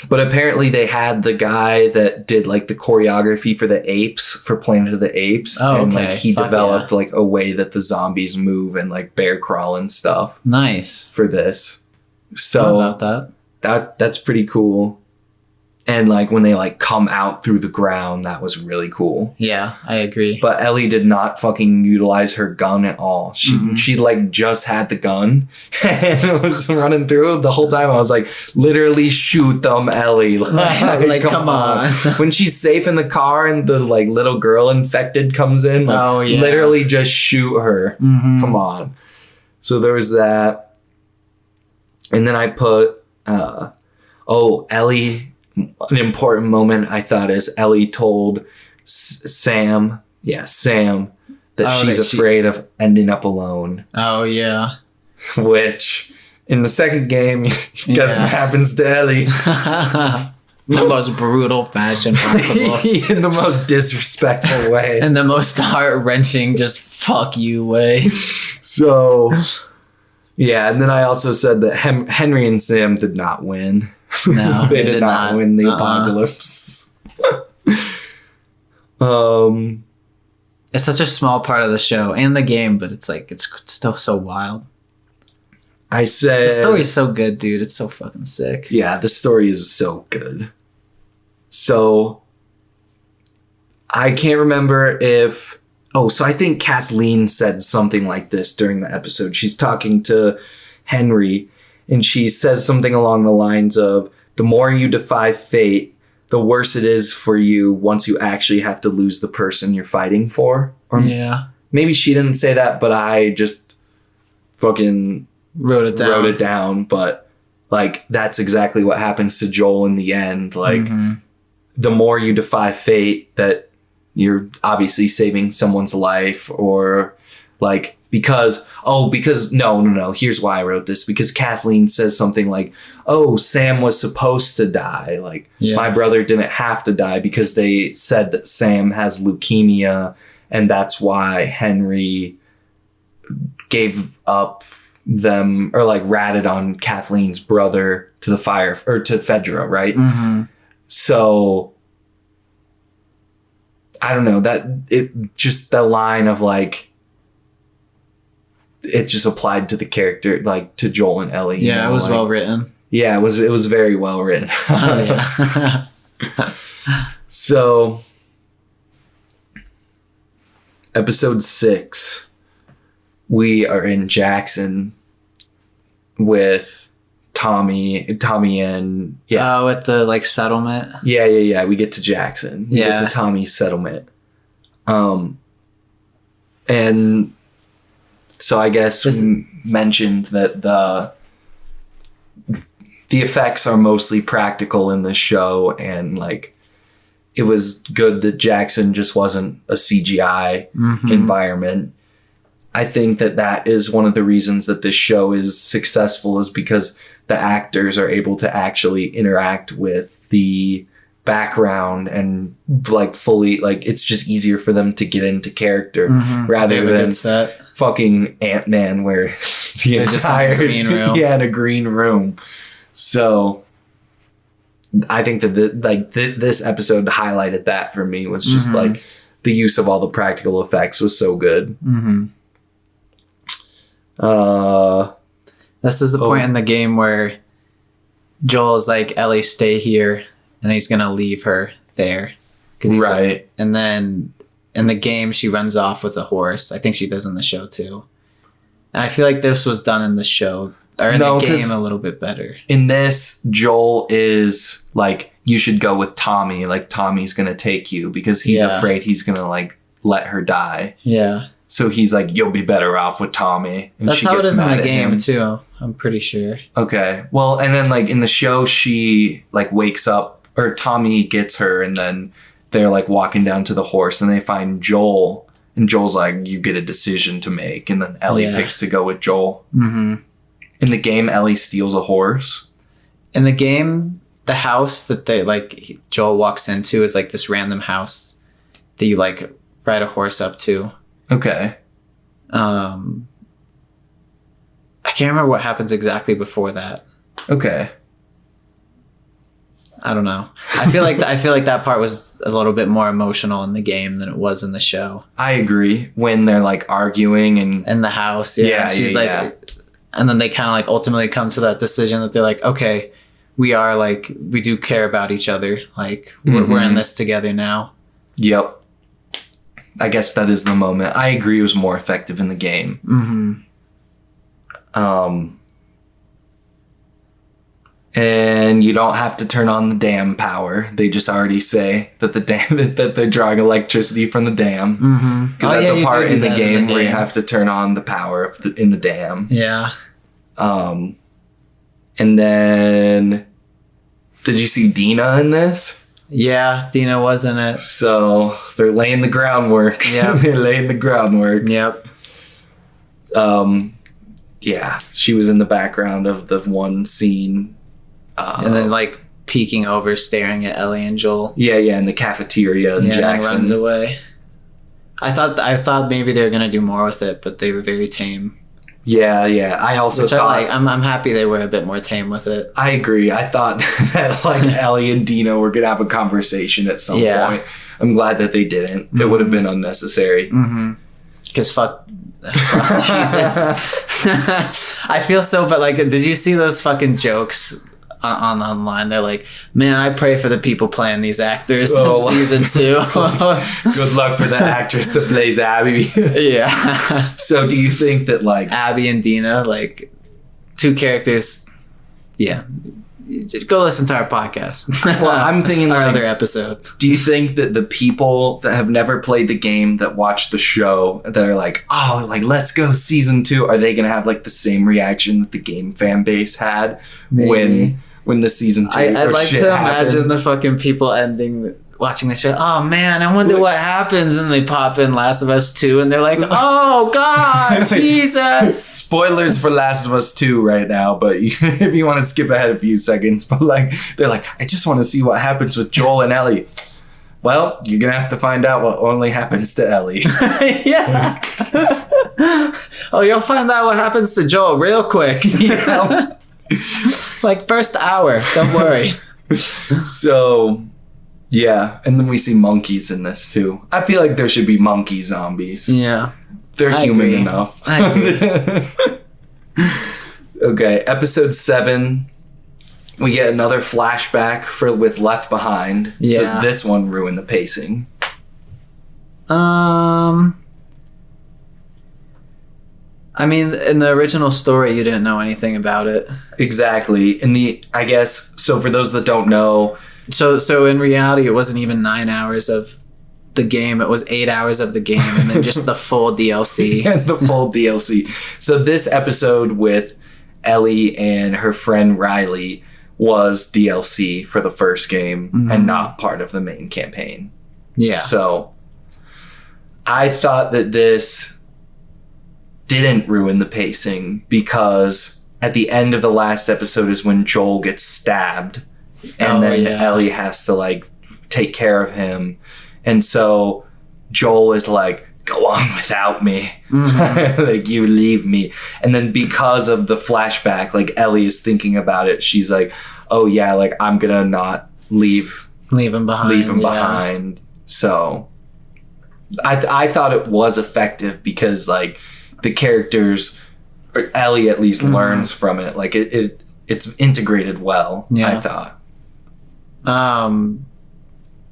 but apparently they had the guy that did like the choreography for the apes for Planet of the Apes. And like he developed like a way that the zombies move and like bear crawl and stuff. Nice for this. So about that's pretty cool. And like when they like come out through the ground, that was really cool. Yeah, I agree. But Ellie did not fucking utilize her gun at all. She like just had the gun and was running through the whole time. I was like, literally shoot them, Ellie. Like come on. When she's safe in the car and the like little girl infected comes in, like, literally just shoot her. Come on. So there was that. And then I put, Ellie an important moment I thought is Ellie told Sam that she's afraid of ending up alone. Oh yeah. Which in the second game, guess what happens to Ellie? The most brutal fashion possible. In the most disrespectful way. And the most heart-wrenching just fuck you way. So, yeah, and then I also said that Henry and Sam did not win. No, they did not win the apocalypse. It's such a small part of the show and the game, but it's like, it's still so wild. I said... The story's so good, dude. It's so fucking sick. Yeah, the story is so good. So, I can't remember if... Oh, so I think Kathleen said something like this during the episode. She's talking to Henry, and she says something along the lines of, the more you defy fate, the worse it is for you once you actually have to lose the person you're fighting for. Or yeah. Maybe she didn't say that, but I just fucking... wrote it down, but like that's exactly what happens to Joel in the end. Like the more you defy fate, that you're obviously saving someone's life, or like because no, here's why I wrote this, because Kathleen says something like, oh, Sam was supposed to die, like my brother didn't have to die, because they said that Sam has leukemia and that's why Henry gave up them, or like ratted on Kathleen's brother to the fire, or to Fedra, right? So I don't know, that it just, the line of like, it just applied to the character, like to Joel and Ellie. Yeah, it was like, well written. Yeah, it was very well written. Oh, yeah. So episode 6, we are in Jackson with Tommy and with the like settlement. Yeah. We get to Jackson. We get to Tommy's settlement. And so I guess we mentioned that the effects are mostly practical in this show, and like it was good that Jackson just wasn't a CGI environment. I think that is one of the reasons that this show is successful, is because the actors are able to actually interact with the background and like fully, like it's just easier for them to get into character rather than fucking Ant-Man where the entire green room. Yeah, in a green room. So I think that this episode highlighted that for me, was just like the use of all the practical effects was so good. This is the point in the game where Joel is like, Ellie, stay here, and he's gonna leave her there because he's like, and then in the game she runs off with a horse. I think she does in the show too, and I feel like this was done in the show or in the game a little bit better. In this, Joel is like, you should go with Tommy, like Tommy's gonna take you, because he's afraid he's gonna like let her die. Yeah. So he's like, you'll be better off with Tommy. And that's how it is in the game too, I'm pretty sure. Okay. Well, and then like in the show, she like wakes up, or Tommy gets her, and then they're like walking down to the horse and they find Joel, and Joel's like, you get a decision to make. And then Ellie picks to go with Joel. In the game, Ellie steals a horse. In the game, the house that they like Joel walks into is like this random house that you like ride a horse up to. Okay. I can't remember what happens exactly before that. Okay. I don't know. I feel like that part was a little bit more emotional in the game than it was in the show. I agree. When they're like arguing and in the house, and she's like, and then they kind of like ultimately come to that decision that they're like, okay, we do care about each other. Like we're in this together now. Yep. I guess that is the moment. I agree, it was more effective in the game. And you don't have to turn on the dam power. They just already say that the dam that they're drawing electricity from the dam. Because that's a part in the game where you have to turn on the power in the dam. Yeah. And then Did you see Dina in this? Yeah, Dina was in it. So they're laying the groundwork. Yeah. They're laying the groundwork. Yep. Yeah, she was in the background of the one scene. And then like peeking over, staring at Ellie and Joel. Yeah, in the cafeteria in Jackson. And runs away. I thought maybe they were gonna do more with it, but they were very tame. Yeah. I also thought I'm happy they were a bit more tame with it. I agree. I thought that like Ellie and Dina were gonna have a conversation at some point. I'm glad that they didn't. It would have been unnecessary. Because fuck Jesus. I feel so, but like, did you see those fucking jokes online? They're like, man, I pray for the people playing these actors in season 2. Good luck for the actress that plays Abby. Yeah. So do you think that like Abby and Dina, like 2 characters, yeah, go listen to our podcast. Well, I'm thinking our like, other episode. Do you think that the people that have never played the game that watch the show that are like, oh, like let's go season 2, are they gonna have like the same reaction that the game fan base had when the season 2? I'd like to happens? imagine the fucking people watching the show. Oh man, I wonder what happens, and they pop in Last of Us 2, and they're like, "Oh God, Jesus!" Spoilers for Last of Us 2 right now, but if you want to skip ahead a few seconds, but like they're like, I just want to see what happens with Joel and Ellie. Well, you're gonna have to find out what only happens to Ellie. Yeah. Oh, you'll find out what happens to Joel real quick. You know? Like first hour. Don't worry. So. Yeah, and then we see monkeys in this too. I feel like there should be monkey zombies. Yeah. They're human agree. enough. I agree. Okay, episode 7. We get another flashback with Left Behind. Yeah. Does this one ruin the pacing? I mean, in the original story, you didn't know anything about it. Exactly. I guess, so for those that don't know... So in reality, it wasn't even 9 hours of the game. It was 8 hours of the game, and then just the full DLC. Yeah, the full DLC. So this episode with Ellie and her friend Riley was DLC for the first game and not part of the main campaign. Yeah. So I thought that this didn't ruin the pacing because at the end of the last episode is when Joel gets stabbed. And then Ellie has to like take care of him. And so Joel is like, go on without me. Like you leave me. And then because of the flashback, like Ellie is thinking about it. She's like, oh yeah, like I'm gonna not leave him behind. So I thought it was effective because like the characters, or Ellie at least learns from it. Like it's integrated well, I thought.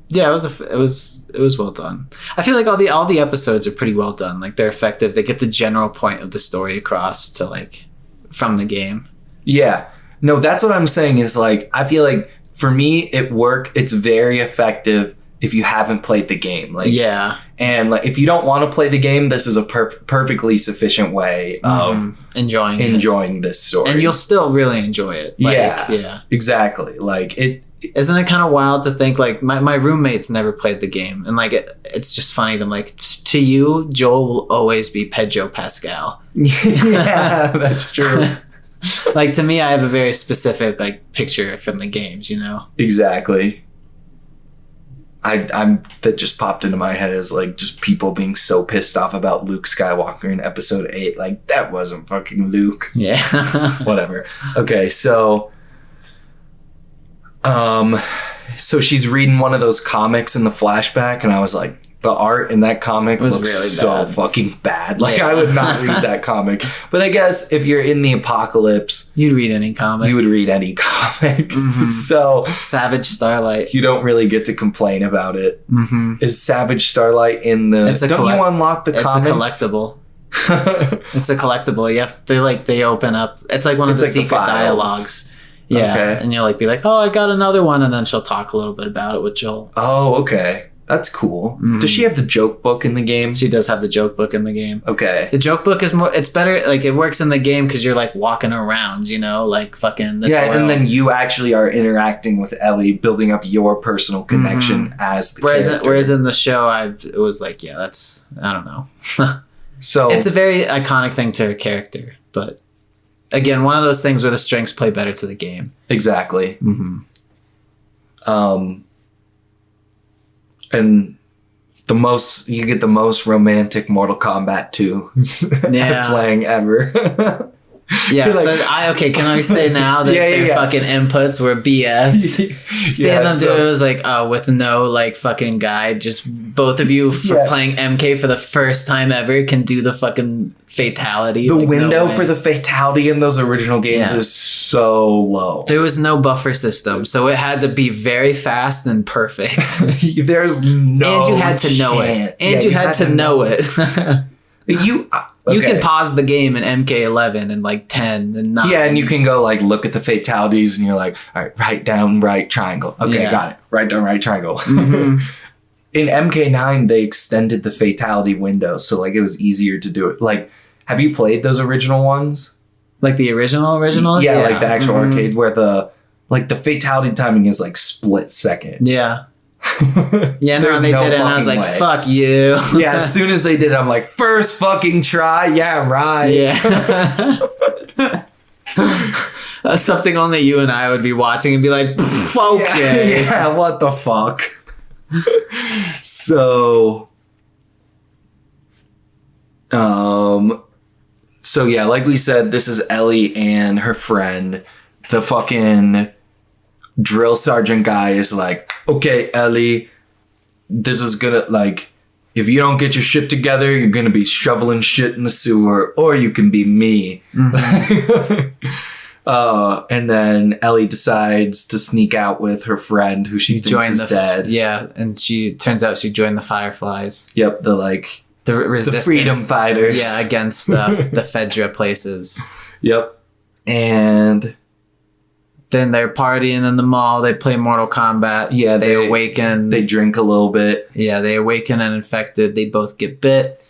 Yeah, it was well done. I feel like all the episodes are pretty well done. Like they're effective. They get the general point of the story across to like from the game. Yeah. No, that's what I'm saying is like I feel like for me it's very effective if you haven't played the game. Like and like if you don't want to play the game, this is a perfectly sufficient way of enjoying this story. And you'll still really enjoy it. Like, yeah. Exactly. Like isn't it kind of wild to think like my roommates never played the game, and like it's just funny that like to you Joel will always be Pedro Pascal. Yeah, that's true. Like to me I have a very specific like picture from the games, you know. Exactly. I'm that just popped into my head as like just people being so pissed off about Luke Skywalker in episode 8. Like that wasn't fucking Luke. Yeah. Whatever. Okay, so she's reading one of those comics in the flashback, and I was like, the art in that comic looks really so fucking bad. Like I would not read that comic. But I guess if you're in the apocalypse, you'd read any comic. You would read any comic. So Savage Starlight. You don't really get to complain about it. Is Savage Starlight in the? You unlock the comics? It's a collectible. It's a collectible. They open up. It's like one of the secret dialogues. Yeah, okay. And you'll like be like, oh, I got another one, and then she'll talk a little bit about it with Joel. Oh, okay. That's cool. Does she have the joke book in the game? She does have the joke book in the game. Okay. The joke book is more, it's better, like, it works in the game because you're, like, walking around, you know, like, fucking this world. And then you actually are interacting with Ellie, building up your personal connection as the character. Whereas in the show, it was like, yeah, that's, I don't know. So it's a very iconic thing to her character, but again, one of those things where the strengths play better to the game. Exactly. And you get the most romantic Mortal Kombat 2 playing ever. Yeah, Like, so can I say now that their fucking inputs were BS? Seeing them do it was like, with no like fucking guide, just both of you playing MK for the first time ever can do the fucking fatality. The window for the fatality in those original games is so low. There was no buffer system, so it had to be very fast and perfect. There's no and you had to know it. And you had to know it. You can pause the game in MK11 and like 10 and 9. Yeah, and you can go like look at the fatalities and you're like, all right, right down, right triangle. Okay, got it. Right down, right triangle. In MK9, they extended the fatality window, so like it was easier to do it. Like, have you played those original ones? Like the original? Yeah, like the actual arcade where the fatality timing is like split second. Yeah. Yeah, no, they did it and I was like, fuck you. Yeah, as soon as they did it, I'm like, first fucking try? Yeah, right. Yeah. That's something only you and I would be watching and be like, okay. Yeah, what the fuck? So yeah, like we said, this is Ellie and her friend. The fucking drill sergeant guy is like, okay, Ellie, this is gonna, like, if you don't get your shit together, you're gonna be shoveling shit in the sewer, or you can be me. And then Ellie decides to sneak out with her friend who she thinks is dead. Yeah, and turns out she joined the Fireflies. Yep, the resistance. The freedom fighters. Yeah, against the Fedra places. Yep. And then they're partying in the mall. They play Mortal Kombat. Yeah, they awaken. They drink a little bit. Yeah, they awaken and infected. They both get bit.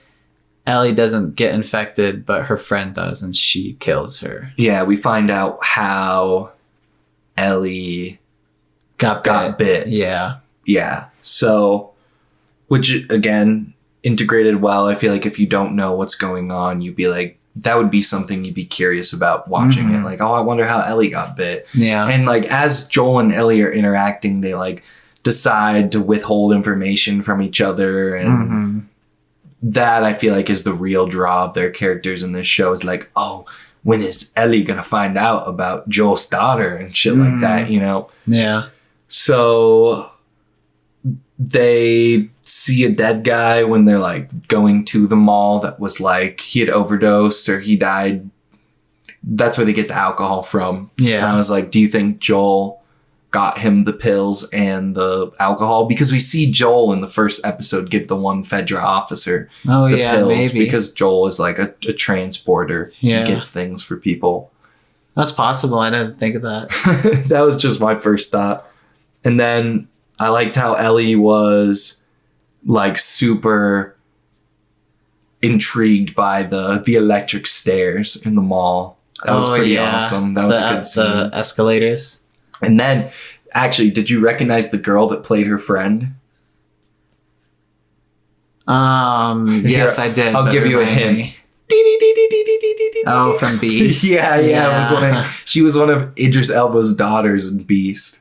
Ellie doesn't get infected, but her friend does, and she kills her. Yeah, we find out how Ellie got bit. Yeah. Yeah. So, which, again, integrated well. I feel like if you don't know what's going on, you'd be like, that would be something you'd be curious about watching it. Like, oh, I wonder how Ellie got bit. Yeah. And like, as Joel and Ellie are interacting, they like decide to withhold information from each other. And that I feel like is the real draw of their characters in this show, is like, oh, when is Ellie going to find out about Joel's daughter and shit like that, you know? Yeah. So they see a dead guy when they're like going to the mall that was like he had overdosed or he died. That's where they get the alcohol from. Yeah. And I was like, do you think Joel got him the pills and the alcohol? Because we see Joel in the first episode give the one Fedra officer the pills, maybe. Because Joel is like a transporter. Yeah. He gets things for people. That's possible. I didn't think of that. That was just my first thought. And then I liked how Ellie was like super intrigued by the electric stairs in the mall. That was pretty awesome. That was a good scene. The escalators. And then, actually, did you recognize the girl that played her friend? Yes, I did. I'll give you a hint. Oh, from Beast. Yeah. She was one of Idris Elba's daughters in Beast.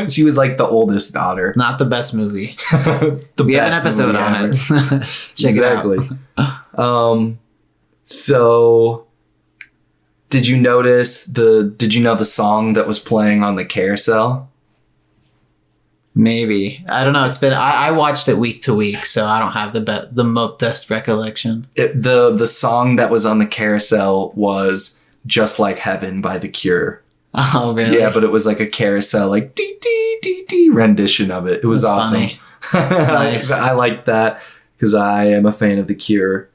She was like the oldest daughter. Not the best movie. We have an episode on it. Check it out. So did you notice did you know the song that was playing on the carousel? Maybe. I don't know. It's been, I watched it week to week, so I don't have the best recollection. The song that was on the carousel was Just Like Heaven by The Cure. Oh, really? Yeah, but it was like a carousel, like dee dee dee dee rendition of it. It was awesome. Nice. I liked that because I am a fan of The Cure.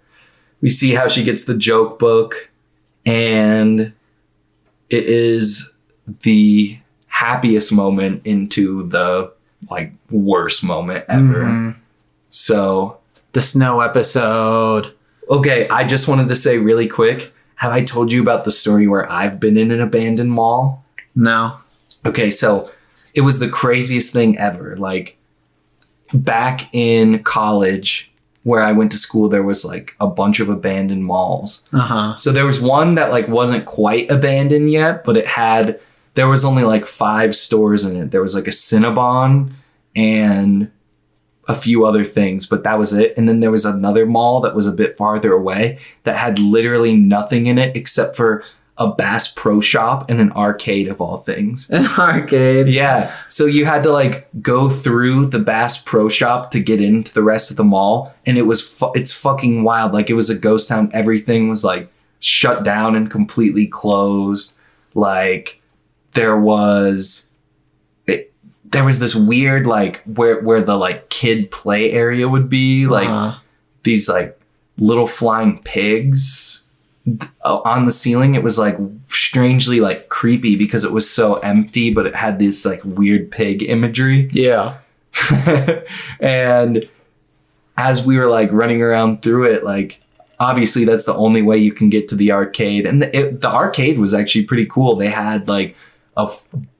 We see how she gets the joke book, and it is the happiest moment into the like worst moment ever. Mhm. So The snow episode. okay, I just wanted to say really quick, have I told you about the story where I've been in an abandoned mall? No. Okay, so it was the craziest thing ever. Like back in college where I went to school, there was like a bunch of abandoned malls. Uh-huh. So there was one that like wasn't quite abandoned yet, but there was only like 5 stores in it. There was like a Cinnabon and a few other things, but that was it. And then there was another mall that was a bit farther away that had literally nothing in it except for a Bass Pro Shop and an arcade of all things. An arcade. Yeah. So you had to like go through the Bass Pro Shop to get into the rest of the mall. And it was, it's fucking wild. Like it was a ghost town. Everything was like shut down and completely closed. Like there was this weird, like where the like kid play area would be, like these like little flying pigs on the ceiling. It was like strangely like creepy because it was so empty, but it had this like weird pig imagery. Yeah. And as we were like running around through it, like obviously that's the only way you can get to the arcade. And the arcade was actually pretty cool. They had like a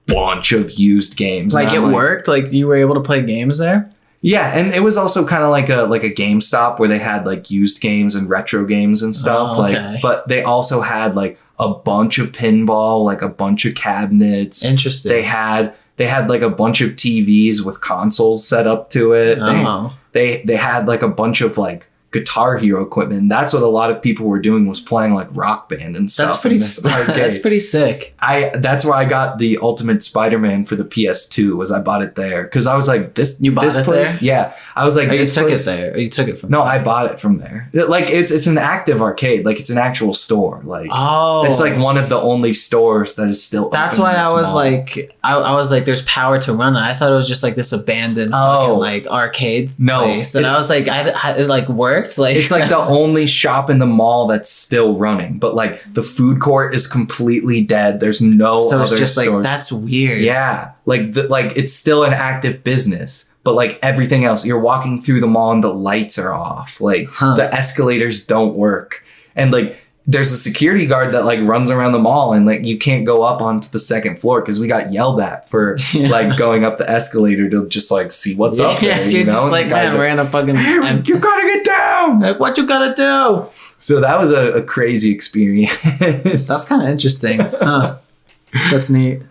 bunch of used games. Like it worked? Like you were able to play games there? Yeah, and it was also kind of like a GameStop where they had like used games and retro games and stuff. Oh, okay. Like, but they also had like a bunch of pinball, like a bunch of cabinets. Interesting. They had like a bunch of TVs with consoles set up to it. Oh. They had like a bunch of like Guitar Hero equipment. That's what a lot of people were doing, was playing like Rock Band and stuff. That's pretty sick. That's why I got the Ultimate Spider-Man for the PS2, was I bought it there because I was like, you bought it place, there? Yeah, I was like, you took it there. Or you took it from No, there? I bought it from there. Like it's an active arcade, like it's an actual store. Like it's like one of the only stores that is still. That's open why in this I was mall. like, I was like, there's power to run it. I thought it was just like this abandoned fucking like arcade place, and I was like, it like worked. Like it's like the only shop in the mall that's still running, but like the food court is completely dead. There's no so other it's just stores. like, that's weird. Yeah, like it's still an active business, but like everything else, you're walking through the mall and the lights are off. Like the escalators don't work, and like there's a security guard that like runs around the mall, and like you can't go up onto the second floor because we got yelled at for like going up the escalator to just like see what's up there, you're just like, man, we're in a fucking you gotta get down, like, what you gotta do. So that was a crazy experience. That's kind of interesting. That's neat.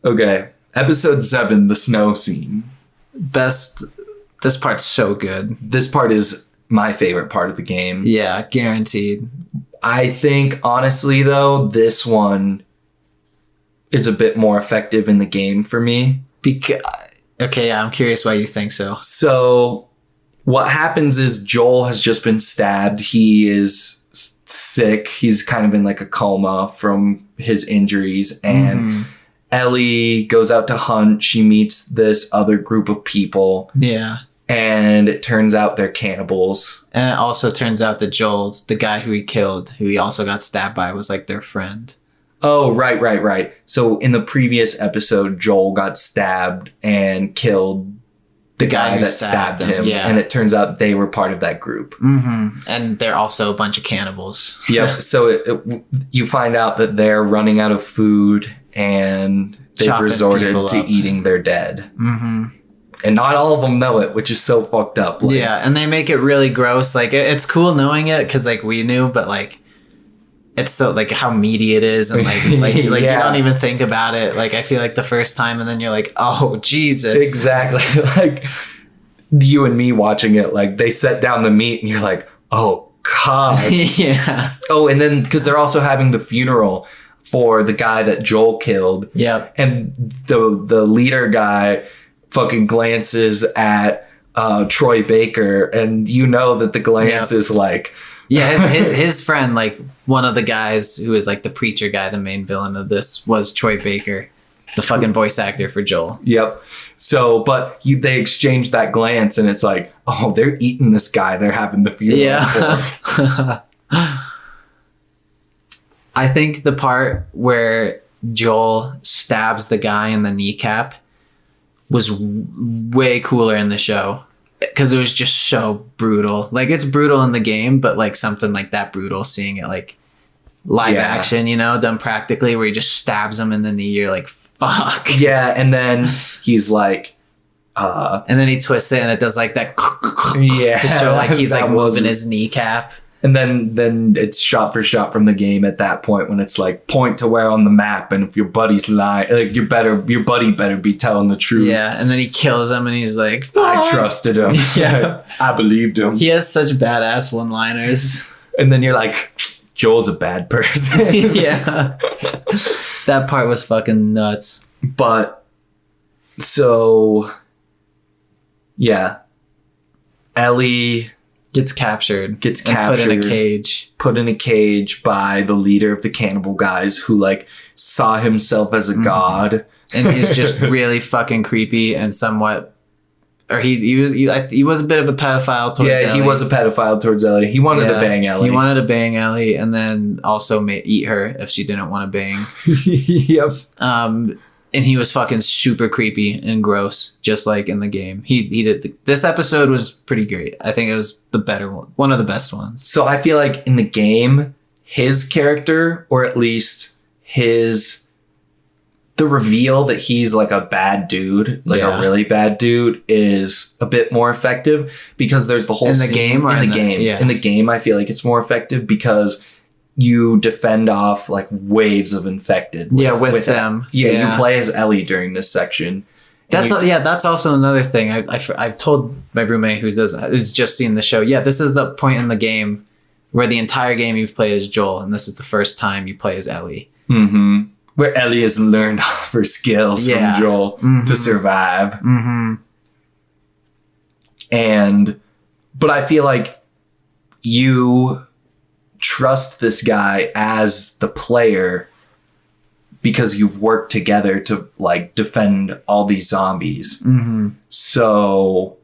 Okay, episode 7, the snow scene. This part's so good. This part is my favorite part of the game. Yeah, guaranteed. I think, honestly, though, this one is a bit more effective in the game for me. Okay, yeah, I'm curious why you think so. So, what happens is Joel has just been stabbed. He is sick. He's kind of in like a coma from his injuries. And Ellie goes out to hunt. She meets this other group of people. Yeah. And it turns out they're cannibals. And it also turns out that Joel's, the guy who he killed, who he also got stabbed by, was like their friend. Oh, right. So in the previous episode, Joel got stabbed and killed the guy that stabbed him. Yeah. And it turns out they were part of that group. Mm-hmm. And they're also a bunch of cannibals. Yep. So you find out that they're running out of food and they've Chopping resorted to up. eating their dead. Mm-hmm. And not all of them know it, which is so fucked up. Like, yeah, and they make it really gross. Like, it's cool knowing it because, like, we knew, but, like, it's so, like, how meaty it is. And, like you don't even think about it. Like, I feel like the first time, and then you're like, oh, Jesus. Exactly. Like, you and me watching it, like, they set down the meat, and you're like, oh, God. Yeah. Oh, and then, because they're also having the funeral for the guy that Joel killed. Yep. And the leader guy fucking glances at Troy Baker, and you know that the glance is like... Yeah, his friend, like, one of the guys who is, like, the preacher guy, the main villain of this, was Troy Baker, the fucking voice actor for Joel. Yep. So, but they exchange that glance, and it's like, oh, they're eating this guy they're having the funeral for. I think the part where Joel stabs the guy in the kneecap was way cooler in the show because it was just so brutal. Like, it's brutal in the game, but like something like that brutal, seeing it like live action, you know, done practically, where he just stabs him in the knee. You're like, fuck. Yeah, and then he's like, and then he twists it and it does like that. Yeah, to show like he's like was, moving his kneecap. and then it's shot for shot from the game at that point when it's like point to where on the map, and if your buddy's lying, like your buddy better be telling the truth. Yeah, and then he kills him and he's like, I trusted him. Yeah, I believed him. he has such badass one-liners. And then you're like, Joel's a bad person. Yeah, that part was fucking nuts. But so yeah, Ellie gets captured, and put in a cage by the leader of the cannibal guys, who like saw himself as a god, and he's just really fucking creepy and somewhat, or he was a bit of a pedophile towards Ellie. He was a pedophile towards Ellie. He wanted to bang Ellie. He wanted to bang Ellie and then also eat her if she didn't want to bang. Yep. And he was fucking super creepy and gross, just like in the game. He did. This episode was pretty great. I think it was the better one of the best ones. So I feel like in the game, his character, or at least the reveal that he's like a bad dude, like a really bad dude, is a bit more effective, because there's the whole in the game. Yeah. In the game, I feel like it's more effective because you defend off like waves of infected. With them. Yeah, you play as Ellie during this section. That's also another thing. I told my roommate who's just seen the show. Yeah, this is the point in the game where the entire game you've played as Joel, and this is the first time you play as Ellie. Mm-hmm. Where Ellie has learned all of her skills from Joel to survive. Mm-hmm. But I feel like you trust this guy as the player because you've worked together to like defend all these zombies. Mm-hmm. So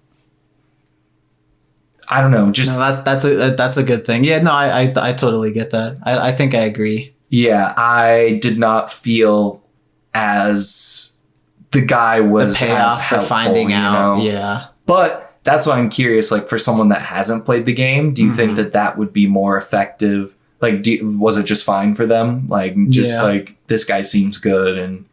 I don't know. Just that's a good thing. Yeah, no, I totally get that. I think I agree. Yeah, I did not feel as the guy was the payoff as helpful, for finding out. Know? Yeah, but that's why I'm curious. Like, for someone that hasn't played the game, do you think that would be more effective? Like, was it just fine for them? Like, just like, this guy seems good, and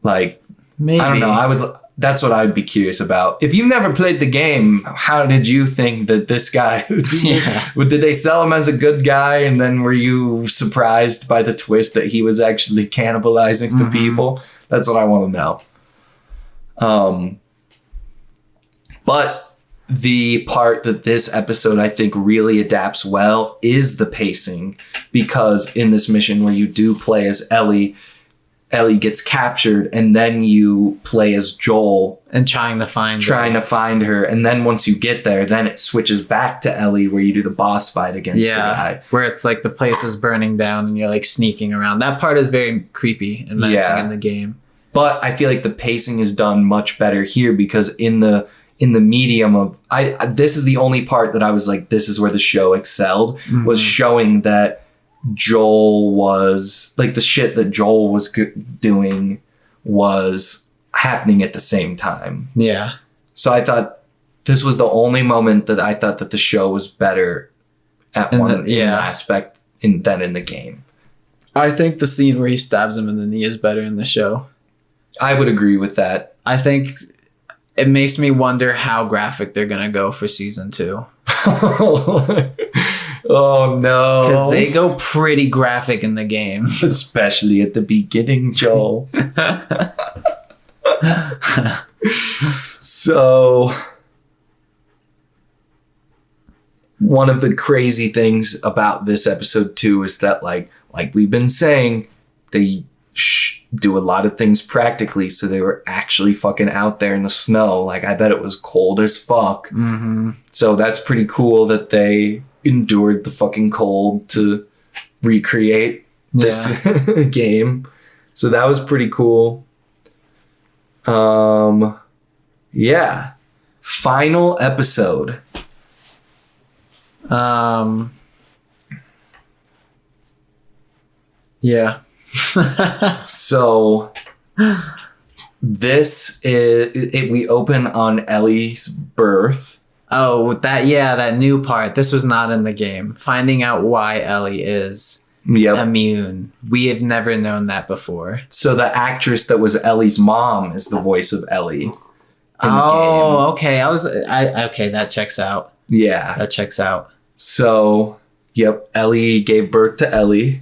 like, maybe. I don't know. That's what I'd be curious about. If you've never played the game, how did you think that this guy? Did they sell him as a good guy, and then were you surprised by the twist that he was actually cannibalizing the people? That's what I want to know. But the part that this episode I think really adapts well is the pacing, because in this mission where you do play as Ellie gets captured, and then you play as Joel and trying to find her, and then once you get there, then it switches back to Ellie where you do the boss fight against the guy, where it's like the place is burning down and you're like sneaking around. That part is very creepy and menacing in the game, but I feel like the pacing is done much better here, because in the medium of this is the only part that I was like, this is where the show excelled, was showing that Joel was like, the shit that Joel was doing was happening at the same time. Yeah. So I thought this was the only moment that I thought that the show was better at aspect than in the game. I think the scene where he stabs him in the knee is better in the show. I would agree with that. I think it makes me wonder how graphic they're going to go for season 2. Oh no. Because they go pretty graphic in the game. Especially at the beginning, Joel. So, one of the crazy things about this episode too is that like we've been saying, they do a lot of things practically, so they were actually fucking out there in the snow. Like, I bet it was cold as fuck. So that's pretty cool that they endured the fucking cold to recreate this game. So that was pretty cool. Yeah. Final episode. Yeah. So this is we open on Ellie's birth. Oh, that new part. This was not in the game. Finding out why Ellie is immune. We have never known that before. So the actress that was Ellie's mom is the voice of Ellie. Oh, okay. Okay, that checks out. Yeah. That checks out. So, Ellie gave birth to Ellie.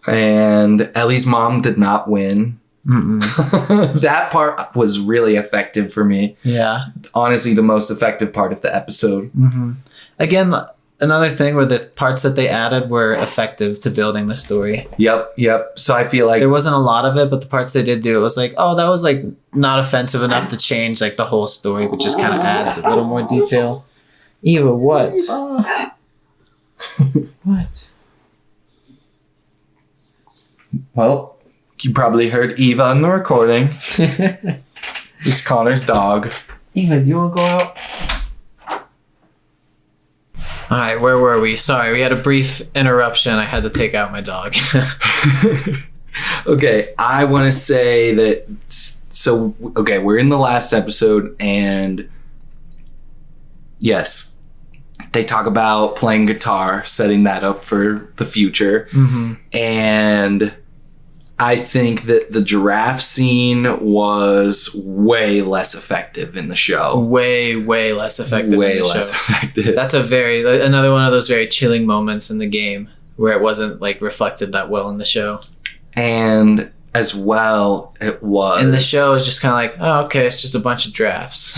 And Ellie's mom did not win. That part was really effective for me. Yeah. Honestly, the most effective part of the episode. Mm-hmm. Again, another thing where the parts that they added were effective to building the story. Yep. So I feel like there wasn't a lot of it, but the parts they did do, it was like, oh, that was like not offensive enough to change like the whole story, but just kind of adds a little more detail. Eva, what? What? Well, you probably heard Eva in the recording. It's Connor's dog. Eva, do you want to go out? All right, where were we? Sorry, we had a brief interruption. I had to take out my dog. Okay, I want to say that... So, okay, we're in the last episode, and... Yes. They talk about playing guitar, setting that up for the future. Mm-hmm. And I think that the giraffe scene was way less effective in the show. Way less effective in the show. Effective. That's another one of those very chilling moments in the game where it wasn't like reflected that well in the show. And as well, it was... in the show, it's just kind of like, oh, okay, it's just a bunch of giraffes.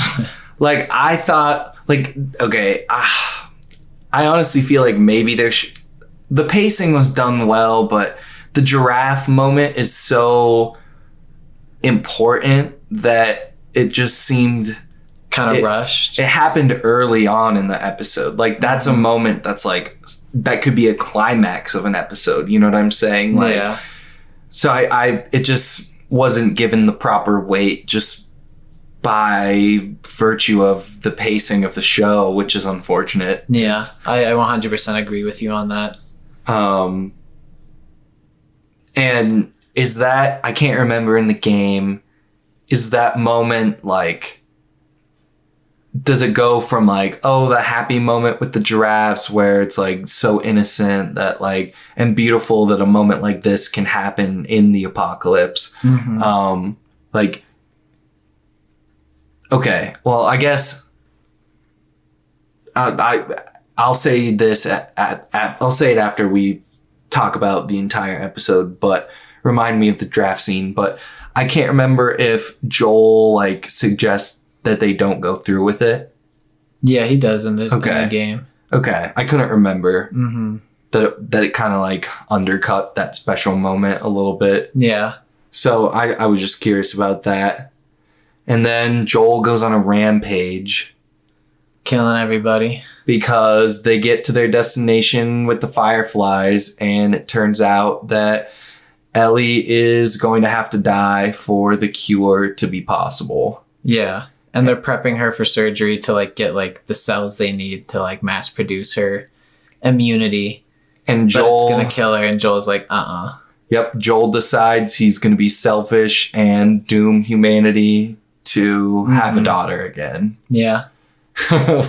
Like, I thought... Like, okay, I honestly feel like maybe the pacing was done well, but the giraffe moment is so important that it just seemed kind of rushed. It happened early on in the episode. Like, that's a moment that's like, that could be a climax of an episode. You know what I'm saying? Like, yeah. So it just wasn't given the proper weight just by virtue of the pacing of the show, which is unfortunate. Yeah, I 100% agree with you on that. And is that, I can't remember in the game, is that moment like, does it go from like, oh, the happy moment with the giraffes where it's like so innocent that like, and beautiful that a moment like this can happen in the apocalypse? Mm-hmm. Like, okay, well, I guess I'll say this I'll say it after we talk about the entire episode, but remind me of the draft scene. But I can't remember if Joel like suggests that they don't go through with it. Yeah, he does in the game. Okay, I couldn't remember that it kind of like undercut that special moment a little bit. Yeah. So I was just curious about that. And then Joel goes on a rampage. Killing everybody. Because they get to their destination with the fireflies, and it turns out that Ellie is going to have to die for the cure to be possible. Yeah. And they're prepping her for surgery to like get like the cells they need to like mass produce her immunity. And Joel... But it's going to kill her, and Joel's like, Yep, Joel decides he's going to be selfish and doom humanity to have a daughter again. Yeah.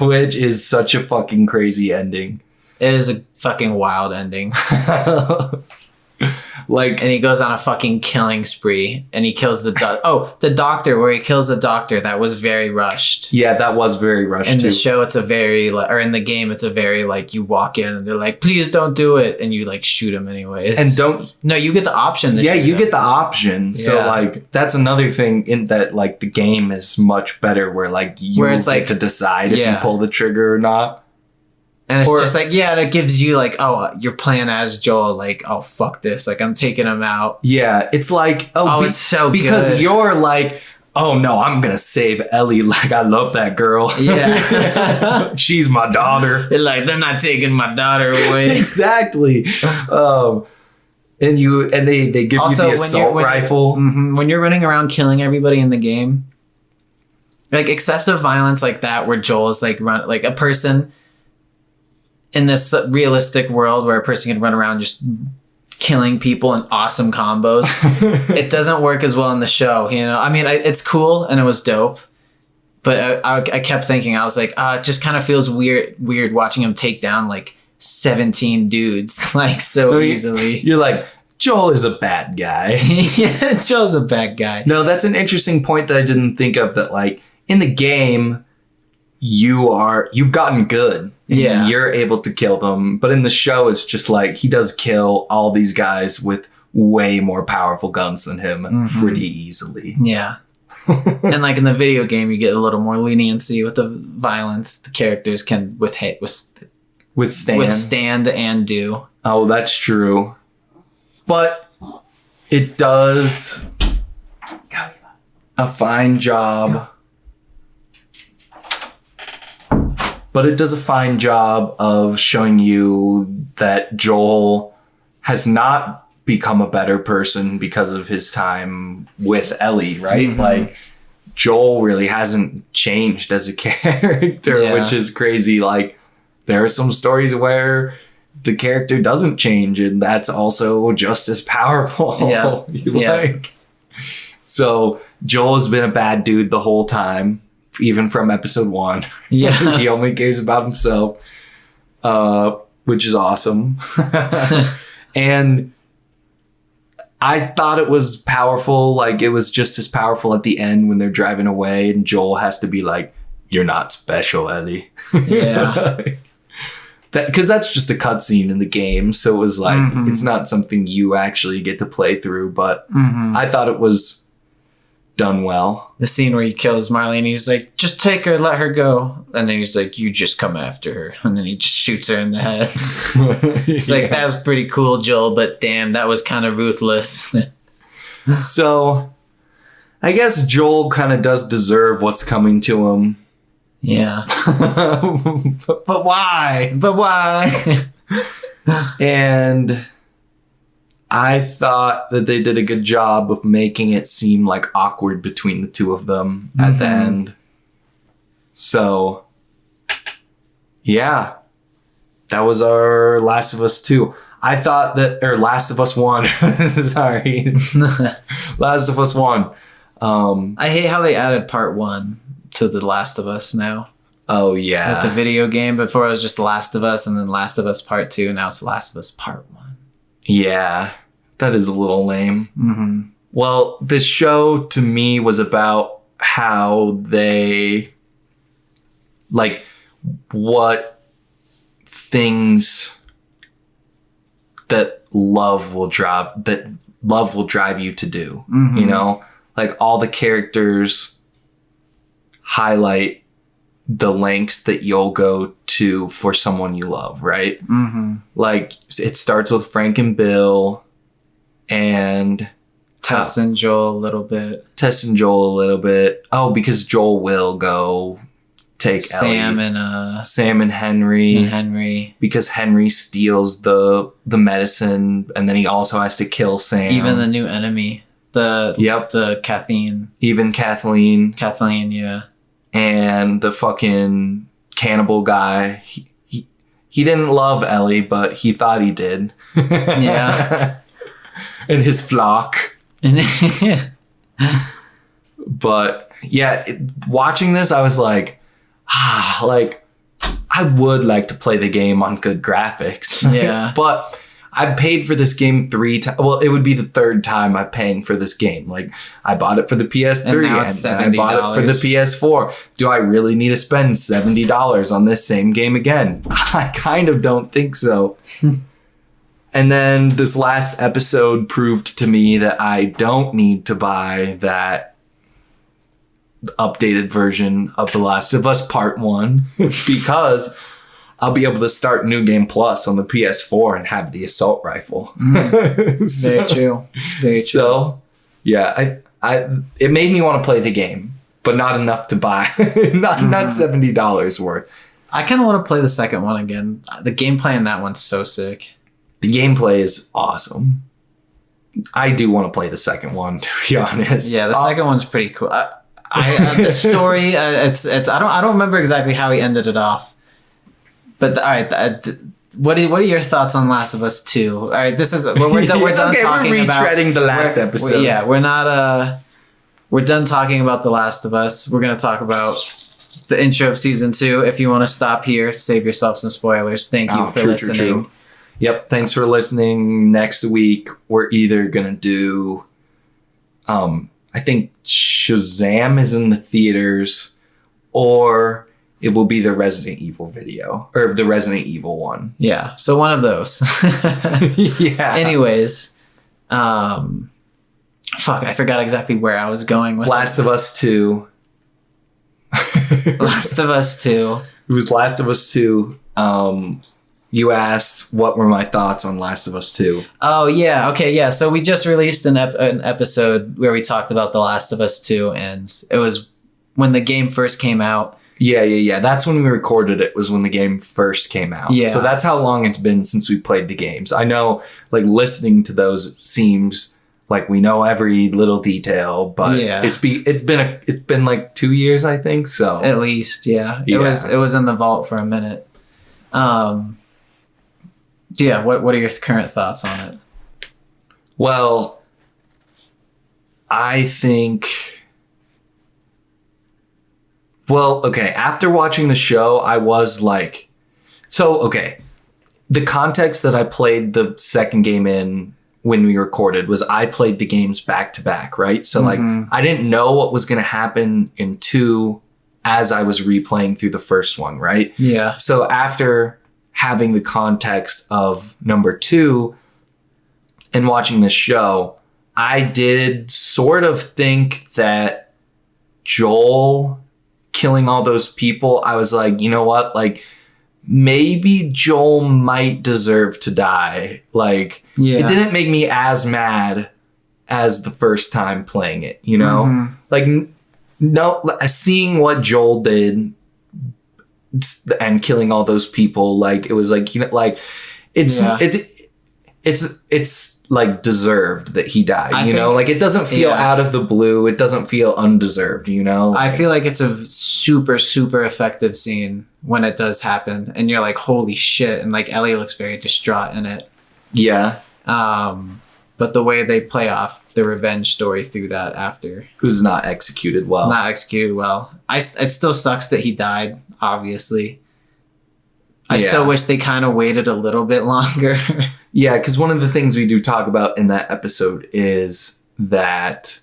Which is such a fucking crazy ending. It is a fucking wild ending. Like, and he goes on a fucking killing spree, and he kills the doctor, where he kills the doctor. That was very rushed. Yeah, that was very rushed. In the show, it's a very, or in the game, it's a very like, you walk in and they're like, please don't do it, and you like shoot him anyways. And you get the option. Yeah, you get the option. So like, that's another thing in that like the game is much better, where like you get to decide if you pull the trigger or not. And it's just like, yeah, that gives you like, oh, you're playing as Joel, like, oh, fuck this. Like, I'm taking him out. Yeah, it's like, it's so because good. You're like, oh, no, I'm going to save Ellie. Like, I love that girl. Yeah. She's my daughter. They're not taking my daughter away. Exactly. And they give you the assault rifle. When you're running around killing everybody in the game, like excessive violence like that, where Joel is like a person in this realistic world where a person can run around just killing people in awesome combos. It doesn't work as well in the show, you know? I mean, it's cool and it was dope. But I kept thinking, I was like, it just kind of feels weird watching him take down like 17 dudes like so easily. You're like, Joel is a bad guy. Yeah, Joel's a bad guy. No, that's an interesting point that I didn't think of, that like in the game, you've gotten good. Yeah. You're able to kill them. But in the show, it's just like he does kill all these guys with way more powerful guns than him pretty easily. Yeah. And like in the video game, you get a little more leniency with the violence. The characters can withstand and do. Oh, that's true. But it does a fine job. But it does a fine job of showing you that Joel has not become a better person because of his time with Ellie, right? Like, Joel really hasn't changed as a character, which is crazy. Like, there are some stories where the character doesn't change, and that's also just as powerful. Yeah. So Joel has been a bad dude the whole time, even from episode 1. Yeah. He only cares about himself, which is awesome. And I thought it was powerful. Like, it was just as powerful at the end when they're driving away and Joel has to be like, "You're not special, Ellie." Yeah. Because that's just a cutscene in the game. So it was like, it's not something you actually get to play through. But I thought it was done well. The scene where he kills Marley and he's like, "Just take her, let her go." And then he's like, "You just come after her." And then he just shoots her in the head. It's like, that was pretty cool, Joel, but damn, that was kind of ruthless. So I guess Joel kind of does deserve what's coming to him. Yeah. But why? But why? And I thought that they did a good job of making it seem like awkward between the two of them at the end. So, yeah. That was our Last of Us 2. I thought that, or Last of Us 1. Sorry. Last of Us 1. I hate how they added part 1 to The Last of Us now. Oh, yeah. With the video game. Before it was just Last of Us and then Last of Us Part 2. Now it's Last of Us Part 1. Yeah, that is a little lame. Well, this show to me was about how they, like, what things that love will drive you to do. You know, like, all the characters highlight the lengths that you'll go to for someone you love, right? Like, it starts with Frank and Bill and Tess and Joel a little bit. Oh, because Joel will go take Sam Ellie. Sam and Henry. Because Henry steals the medicine, and then he also has to kill Sam. Even the new enemy. The Kathleen. Even Kathleen. Yeah. And the fucking cannibal guy. He didn't love Ellie, but he thought he did. Yeah. And his flock. But yeah, watching this, I was like, like, I would like to play the game on good graphics. Yeah. But I paid for this game 3 times. Well, it would be the 3rd time I'm paying for this game. Like, I bought it for the PS3 and I bought it for the PS4. Do I really need to spend $70 on this same game again? I kind of don't think so. And then this last episode proved to me that I don't need to buy that updated version of The Last of Us Part 1 because I'll be able to start New Game Plus on the PS4 and have the assault rifle. Very true. So, yeah, it made me want to play the game, but not enough to buy. not $70 worth. I kind of want to play the second one again. The gameplay in that one's so sick. The gameplay is awesome. I do want to play the second one, to be honest. Yeah, the second one's pretty cool. The story, it's I don't remember exactly how he ended it off. But all right, what are your thoughts on Last of Us 2? All right, this is we're done. We're done okay, talking we're retreading the last episode. We're not. We're done talking about The Last of Us. We're gonna talk about the intro of season 2. If you want to stop here, save yourself some spoilers. Thank you for listening. True. Yep. Thanks for listening. Next week, we're either going to do, I think Shazam is in the theaters, or it will be the Resident Evil video, or the Resident Evil one. Yeah. So one of those. Yeah. Anyways, fuck, I forgot exactly where I was going with Last of Us 2. Last of Us 2. It was Last of Us 2. You asked what were my thoughts on Last of Us 2. Oh, yeah. Okay, yeah. So we just released an episode where we talked about The Last of Us 2, and it was when the game first came out. Yeah. That's when we recorded it, was when the game first came out. Yeah. So that's how long it's been since we played the games. I know, like, listening to those seems like we know every little detail, but yeah. it's been like 2 years, I think. So at least, yeah. It was in the vault for a minute. Yeah, what are your current thoughts on it? Well, I think... Well, okay, after watching the show, I was like... So, okay, the context that I played the second game in when we recorded was I played the games back to back, right? So, like, I didn't know what was going to happen in 2 as I was replaying through the first one, right? Yeah. So, after having the context of number 2 and watching this show, I did sort of think that Joel killing all those people, I was like, you know what? Like, maybe Joel might deserve to die. Like, it didn't make me as mad as the first time playing it, you know? Like, no, seeing what Joel did and killing all those people, like, it was like, you know, like, it's like deserved that he died, you know? Like, it doesn't feel out of the blue. It doesn't feel undeserved, you know? I feel like it's a super, super effective scene when it does happen. And you're like, holy shit. And like, Ellie looks very distraught in it. Yeah. But the way they play off the revenge story through that after. It was not executed well. It still sucks that he died, obviously. I still wish they kind of waited a little bit longer. Yeah, because one of the things we do talk about in that episode is that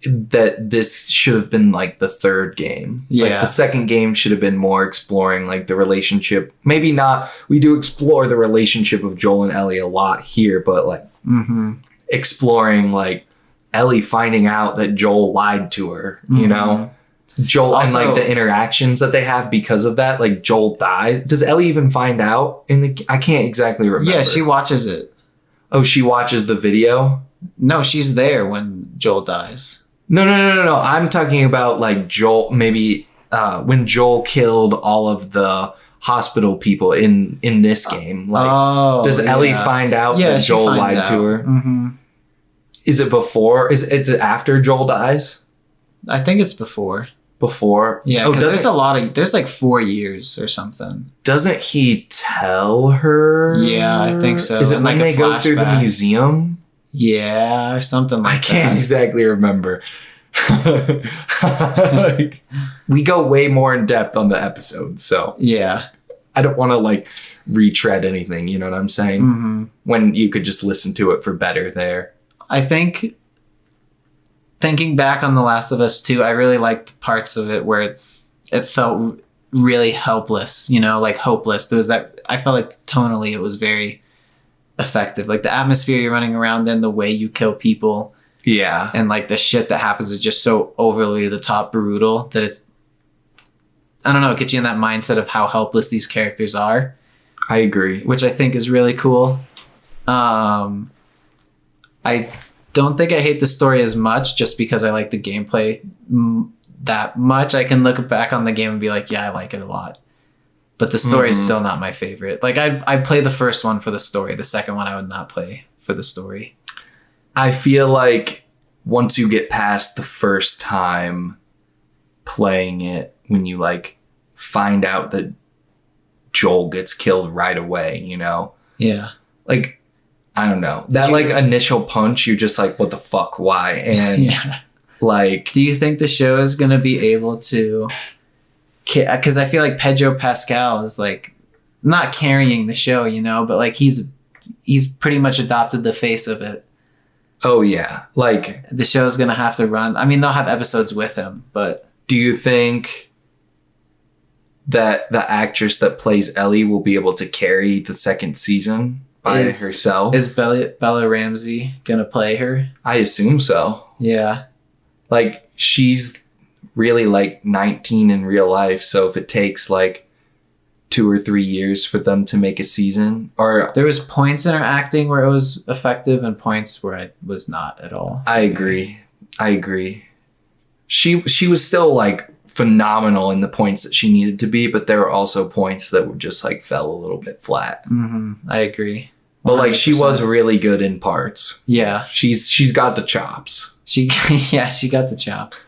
this should have been like the third game. Yeah. Like the second game should have been more exploring like the relationship. Maybe not. We do explore the relationship of Joel and Ellie a lot here, but like exploring like Ellie finding out that Joel lied to her, you know? Joel also, and like the interactions that they have because of that, like Joel dies. Does Ellie even find out in the? I can't exactly remember. Yeah, she watches it. Oh, she watches the video? No, she's there when Joel dies. No. I'm talking about like Joel. Maybe when Joel killed all of the hospital people in this game. Like, does Ellie find out that Joel lied to her? Is it before? Is it after Joel dies? I think it's before. Before? Yeah, because there's like 4 years or something. Doesn't he tell her? Yeah, I think so. Is it when they go through the museum? Yeah, or something like that. I can't exactly remember. Like, we go way more in depth on the episode, so yeah. I don't want to like retread anything, you know what I'm saying? When you could just listen to it for better there. I think thinking back on The Last of Us 2, I really liked parts of it where it felt really helpless, you know, like hopeless. There was that, I felt like tonally it was very effective. Like the atmosphere you're running around in, the way you kill people. Yeah. And like the shit that happens is just so overly the top brutal that it's, I don't know, it gets you in that mindset of how helpless these characters are. I agree. Which I think is really cool. I don't think I hate the story as much just because I like the gameplay that much. I can look back on the game and be like, yeah, I like it a lot. But the story is still not my favorite. Like I play the first one for the story. The second one I would not play for the story. I feel like once you get past the first time playing it, when you like find out that Joel gets killed right away, you know? Yeah. Like, I don't know. That like initial punch, you're just like, what the fuck? Why? And Yeah. like, Do you think the show is going to be able to, because I feel like Pedro Pascal is like not carrying the show, you know, but like he's pretty much adopted the face of it. oh yeah. Like, The show's going to have to run. I mean, they'll have episodes with him, but do you think that the actress that plays Ellie will be able to carry the second season by herself? Is Bella Ramsey going to play her? I assume so. Yeah. Like, she's really like 19 in real life, so if it takes like 2 or 3 years for them to make a season, or There was points in her acting where it was effective and points where it was not at all. I agree. She was still like phenomenal in the points that she needed to be, but there were also points that were just like fell a little bit flat. I agree. But like, she 100%. was really good in parts. Yeah. She's got the chops. She got the chops.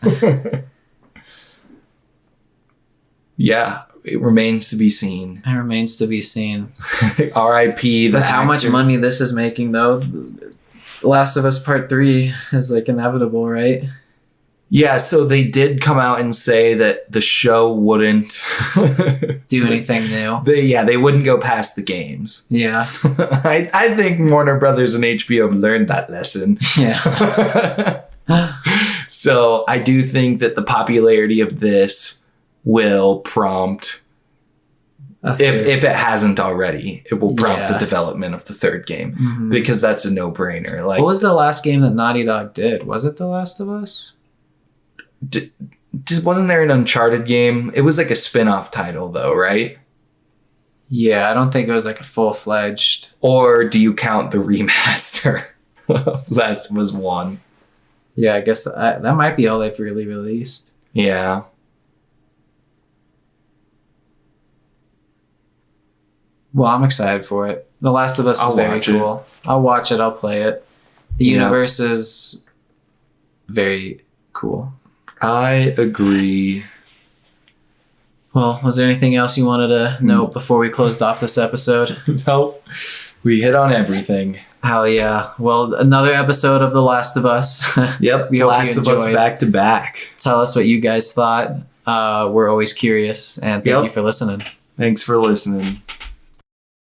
Yeah, it remains to be seen. It remains to be seen. R.I.P. With how much money this is making, though, The Last of Us Part 3 is like inevitable, right? Yeah, so they did come out and say that the show wouldn't Do anything new. they wouldn't go past the games. Yeah. I think Warner Brothers and HBO learned that lesson. Yeah. So I do think that the popularity of this will prompt, if it hasn't already, it will prompt the development of the third game, because that's a no-brainer. Like, what was the last game that Naughty Dog did? Was it The Last of Us? wasn't there an Uncharted game? It was like a spin-off title though, right? Yeah, I don't think it was like a full-fledged. Or do you count the remaster of Last of Us 1? Yeah, I guess that might be all they've really released. Yeah. Well, I'm excited for it. The Last of Us is very cool. I'll watch it. I'll play it. The universe is very cool. I agree. Well, was there anything else you wanted to note before we closed off this episode? Nope. We hit on everything. Hell yeah. Well, another episode of The Last of Us. Yep. We hope Last you of Us enjoyed. back to back. Tell us what you guys thought. We're always curious, and thank you for listening. Thanks for listening.